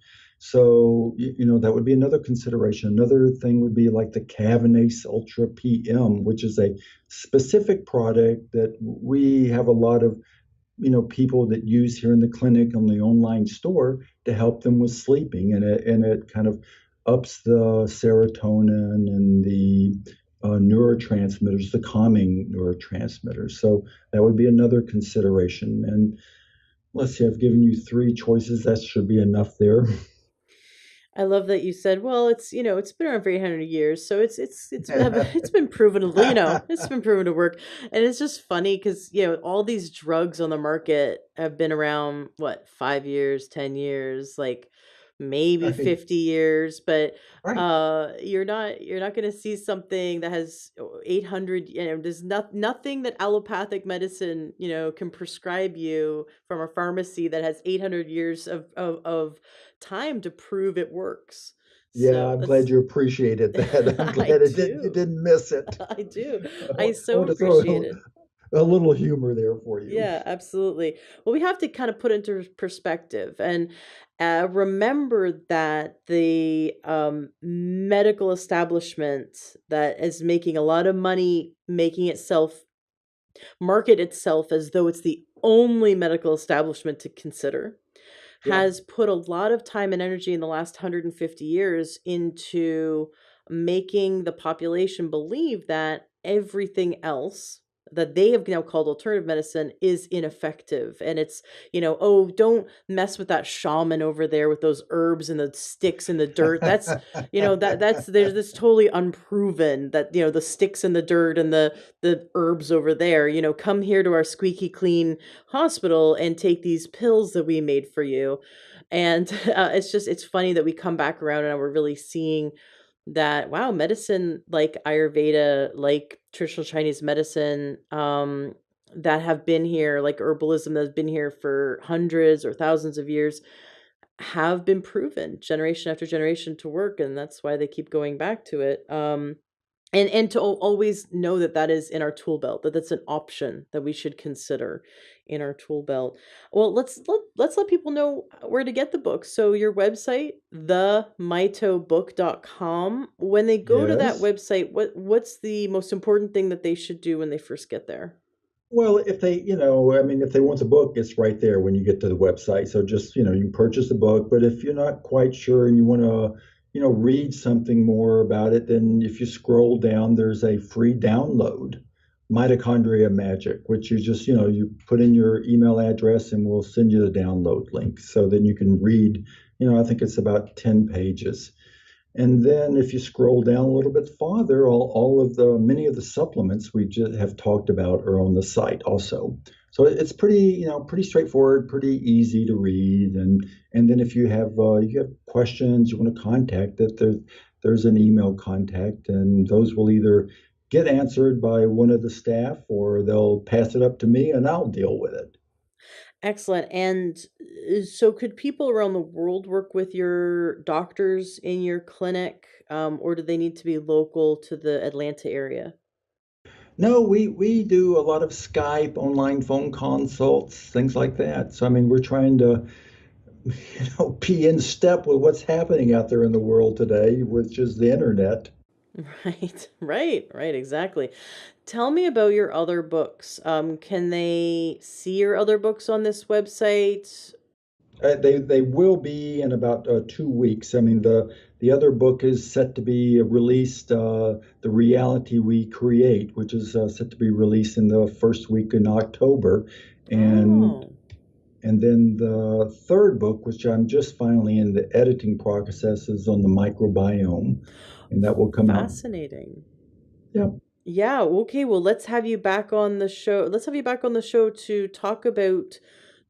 So, that would be another consideration. Another thing would be like the Cavanase Ultra PM, which is a specific product that we have a lot of, people that use here in the clinic on the online store to help them with sleeping. And it kind of ups the serotonin and the neurotransmitters, the calming neurotransmitters. So that would be another consideration. And let's see, I've given you three choices. That should be enough there. I love that you said, well, it's been around for 800 years, so it's been proven to, it's been proven to work. And it's just funny because, all these drugs on the market have been around, what, 5 years, 10 years, like maybe Right, 50 years, but right. you're not going to see something that has 800, there's nothing that allopathic medicine, can prescribe you from a pharmacy that has 800 years of time to prove it works. Yeah, So I'm glad that's you appreciated that. I'm I glad you do. didn't miss it. I do. I I so want to throw appreciate it. a little humor there for you. Yeah, absolutely. Well, we have to kind of put into perspective and remember that the medical establishment that is making a lot of money making itself market itself as though it's the only medical establishment to consider Yeah. has put a lot of time and energy in the last 150 years into making the population believe that everything else that they have now called alternative medicine is ineffective. And it's, oh, don't mess with that shaman over there with those herbs and the sticks in the dirt. That's, that's there's this totally unproven that, the sticks in the dirt and the herbs over there, come here to our squeaky clean hospital and take these pills that we made for you. And it's funny that we come back around and we're really seeing that, wow, medicine like Ayurveda, like traditional Chinese medicine, that have been here, like herbalism that has been here for hundreds or thousands of years, have been proven generation after generation to work, and that's why they keep going back to it. And to always know that that is in our tool belt, that that's an option that we should consider in our tool belt. Well, let's let people know where to get the book. So your website, themitobook.com. When they go to that Yes. website, what's the most important thing that they should do when they first get there? Well, if they, I mean, if they want the book, it's right there when you get to the website. So just, you can purchase the book. But if you're not quite sure and you want to, read something more about it, then if you scroll down, there's a free download, Mitochondria Magic, which you just, you put in your email address and we'll send you the download link. So then you can read, I think it's about 10 pages. And then if you scroll down a little bit farther, all of the many of the supplements we just have talked about are on the site also. So it's pretty, pretty straightforward, pretty easy to read. And then if you have questions, you want to contact that, there's an email contact, and those will either get answered by one of the staff or they'll pass it up to me and I'll deal with it. Excellent. And so could people around the world work with your doctors in your clinic, or do they need to be local to the Atlanta area? No, we do a lot of Skype, online phone consults, things like that. So I mean, we're trying to, be in step with what's happening out there in the world today, which is the internet. Right, right, exactly. Tell me about your other books. Can they see your other books on this website? They will be in about 2 weeks. I mean, the other book is set to be released, The Reality We Create, which is set to be released in the first week in October, and Oh, and then the third book, which I'm just finally in the editing process, is on the microbiome, and that will come out. fascinating. Yeah. Yeah, okay, well, let's have you back on the show. Let's have you back on the show to talk about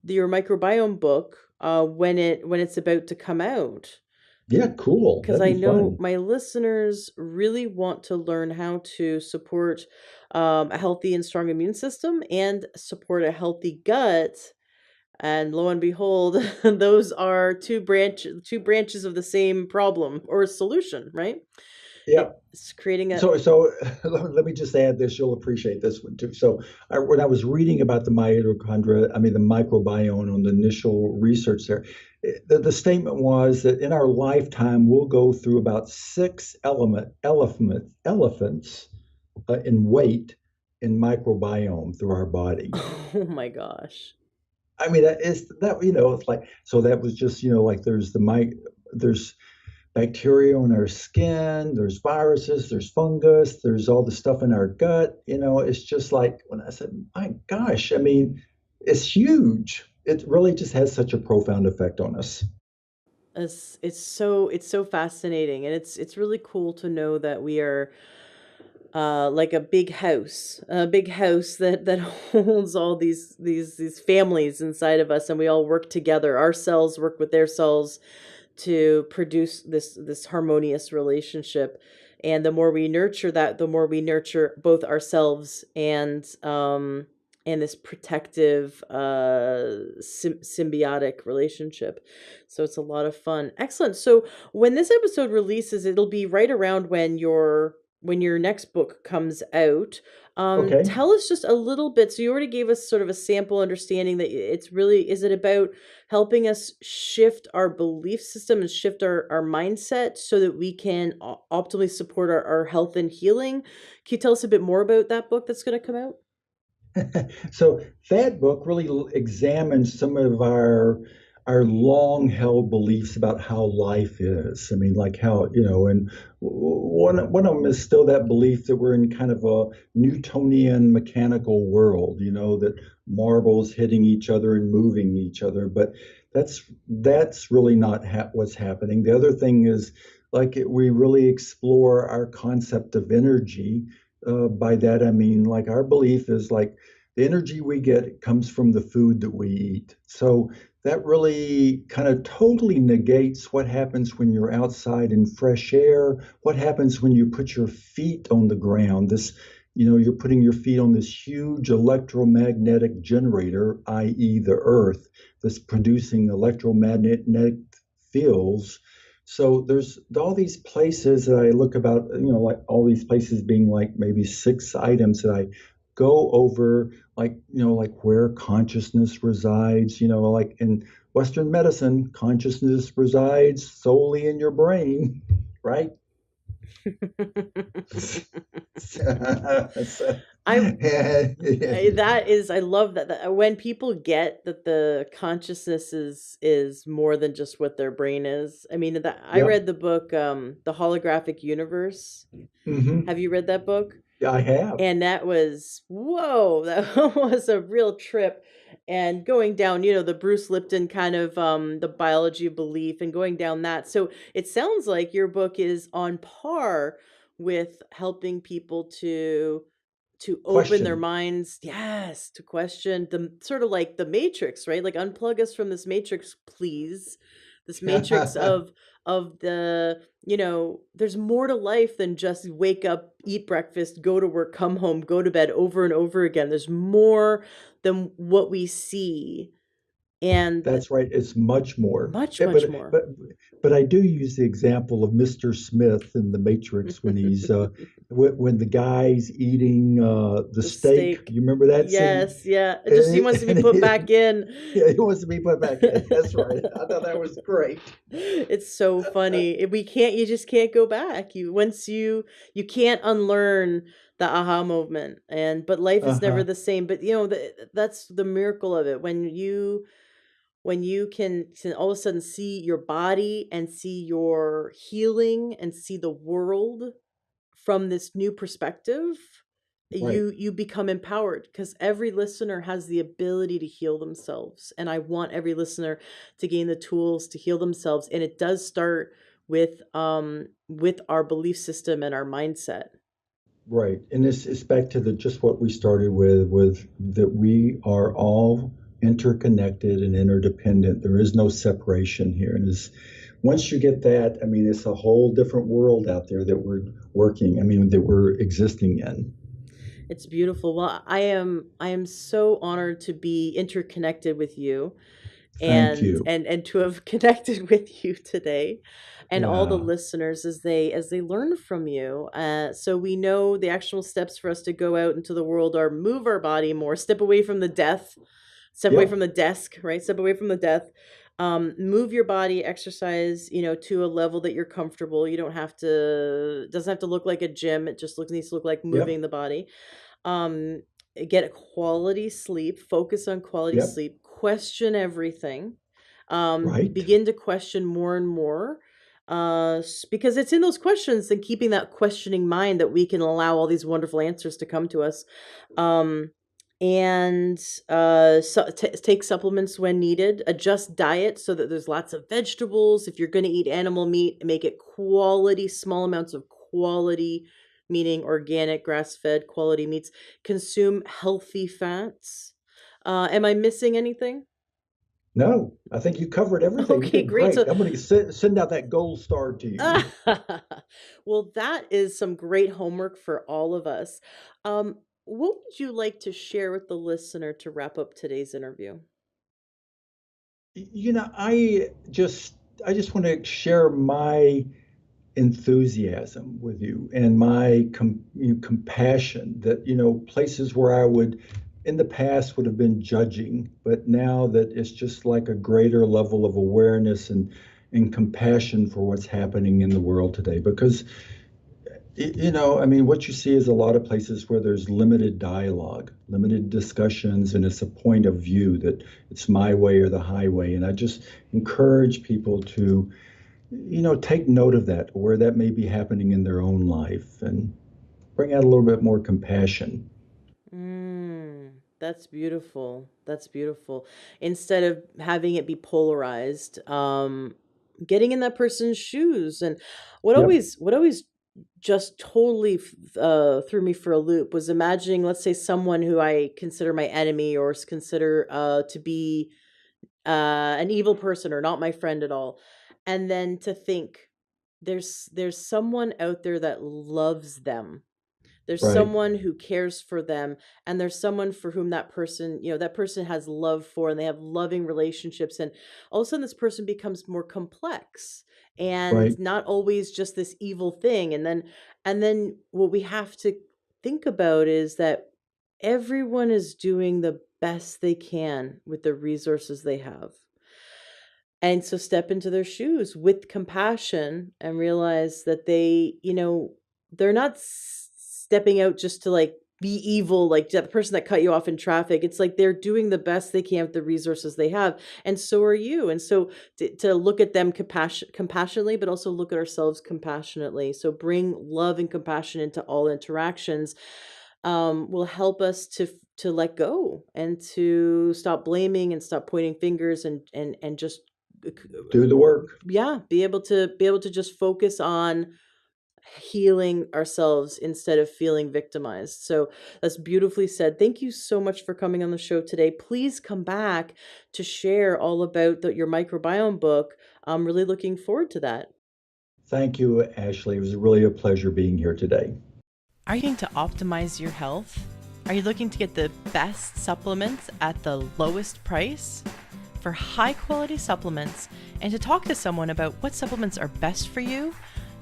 your microbiome book when it's about to come out. Yeah, cool. Because That'd I be know fun. my listeners really want to learn how to support a healthy and strong immune system and support a healthy gut. And lo and behold, those are two branches of the same problem or solution, right? Yeah. It's creating a. So let me just add this. You'll appreciate this one too. So when I was reading about the mitochondria, I mean the microbiome on the initial research there, the statement was that in our lifetime we'll go through about six elephants in weight in microbiome through our body. Oh my gosh. I mean that is that it's like so that was just like there's bacteria in our skin, there's viruses, there's fungus, there's all the stuff in our gut. It's just like when I said, my gosh, I mean, it's huge. It really just has such a profound effect on us. It's so fascinating, and it's really cool to know that we are like a big house that holds all these families inside of us, and we all work together. Our cells work with their cells to produce this harmonious relationship. And the more we nurture that, the more we nurture both ourselves and this protective symbiotic relationship. So it's a lot of fun. Excellent. So when this episode releases, it'll be right around when your next book comes out. Okay. Tell us just a little bit. So you already gave us sort of a sample understanding that it's really, is it about helping us shift our belief system and shift our mindset so that we can optimally support our health and healing? Can you tell us a bit more about that book that's going to come out? So that book really examines some of our long held beliefs about how life is. I mean, like how, and one of them is still that belief that we're in kind of a Newtonian mechanical world, that marbles hitting each other and moving each other. But that's really not what's happening. The other thing is like we really explore our concept of energy. By that, I mean, like our belief is like the energy we get comes from the food that we eat. So that really kind of totally negates what happens when you're outside in fresh air, what happens when you put your feet on the ground. You're putting your feet on this huge electromagnetic generator, i.e., the earth, that's producing electromagnetic fields. So there's all these places that I look about, like all these places being like maybe six items that I go over, like, like where consciousness resides, like in Western medicine, consciousness resides solely in your brain, right? So, I yeah, I love that when people get that the consciousness is more than just what their brain is. I mean, that I yeah, read the book The Holographic Universe. hmm, Have you read that book? I have. And that was, whoa, that was a real trip. And going down, the Bruce Lipton kind of the biology of belief and going down that. So it sounds like your book is on par with helping people to open their Question. minds, yes, to question the sort of like the matrix, right? Like unplug us from this matrix, please. This matrix of there's more to life than just wake up, eat breakfast, go to work, come home, go to bed over and over again. There's more than what we see, and That's right. It's much more. much, Yeah, much but more. but but I do use the example of Mr. Smith in The Matrix when he's when the guy's eating the The steak. steak. You remember that scene? Yes, yeah. It just he And, wants to be and put back in. yeah, he wants to be put back in. That's right. I thought that was great. It's so funny. You just can't go back. You can't unlearn the aha moment. But life is never Uh-huh. the same. But that's the miracle of it. When you can all of a sudden see your body and see your healing and see the world from this new perspective, Right. you become empowered because every listener has the ability to heal themselves, and I want every listener to gain the tools to heal themselves, and it does start with our belief system and our mindset. Right. And this is back to the just what we started with that we are all interconnected and interdependent. There is no separation here. And is once you get that, I mean, it's a whole different world out there that we're existing in. It's beautiful. Well, I am so honored to be interconnected with you. Thank and you. to have connected with you today, and all the Yeah. listeners as they learn from you. So we know the actual steps for us to go out into the world are move our body more, step away from the death, step away Yep. from the desk, right? Step away from the death. Move your body, exercise, to a level that you're comfortable. You don't have to, it doesn't have to look like a gym. It just needs to look like Yep. moving the body. um get a quality sleep, focus on quality Yep. sleep, question everything, Right. begin to question more and more, because it's in those questions and keeping that questioning mind that we can allow all these wonderful answers to come to us. um and so take supplements when needed, adjust diet so that there's lots of vegetables. If you're going to eat animal meat, make it quality, small amounts of quality, meaning organic, grass-fed, quality meats. Consume healthy fats. Am I missing anything? No, I think you covered everything. You Okay, did great. great. So, I'm going to send out that gold star to you. well, that is some great homework for all of us. What would you like to share with the listener to wrap up today's interview? You know, I just want to share my enthusiasm with you and my compassion that, places where I would in the past would have been judging, but now that it's just like a greater level of awareness and compassion for what's happening in the world today. Because I mean, what you see is a lot of places where there's limited dialogue, limited discussions, and it's a point of view that it's my way or the highway. And I just encourage people to, take note of that, where that may be happening in their own life, and bring out a little bit more compassion. That's beautiful. That's beautiful. Instead of having it be polarized, getting in that person's shoes. And Yep, what always just totally threw me for a loop was imagining, let's say, someone who I consider my enemy or consider to be an evil person or not my friend at all, and then to think there's someone out there that loves them. There's right, someone who cares for them, and there's someone for whom that person has love for, and they have loving relationships. And all of a sudden this person becomes more complex and right. not always just this evil thing. And then what we have to think about is that everyone is doing the best they can with the resources they have. And so step into their shoes with compassion and realize that they're not stepping out just to like be evil, like the person that cut you off in traffic. It's like they're doing the best they can with the resources they have. And so are you. And so to look at them compassionately, but also look at ourselves compassionately. So bring love and compassion into all interactions, will help us to let go and to stop blaming and stop pointing fingers and just Do the work. yeah, be able to just focus on healing ourselves instead of feeling victimized. So that's beautifully said. Thank you so much for coming on the show today. Please come back to share all about your microbiome book. I'm really looking forward to that. Thank you, Ashley. It was really a pleasure being here today. Are you looking to optimize your health? Are you looking to get the best supplements at the lowest price? For high quality supplements and to talk to someone about what supplements are best for you,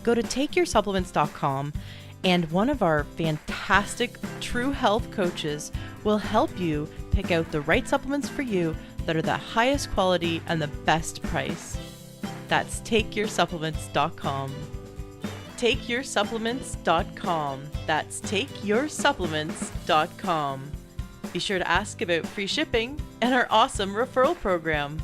go to takeyoursupplements.com, and one of our fantastic true health coaches will help you pick out the right supplements for you that are the highest quality and the best price. That's takeyoursupplements.com. Takeyoursupplements.com. That's takeyoursupplements.com. Be sure to ask about free shipping and our awesome referral program.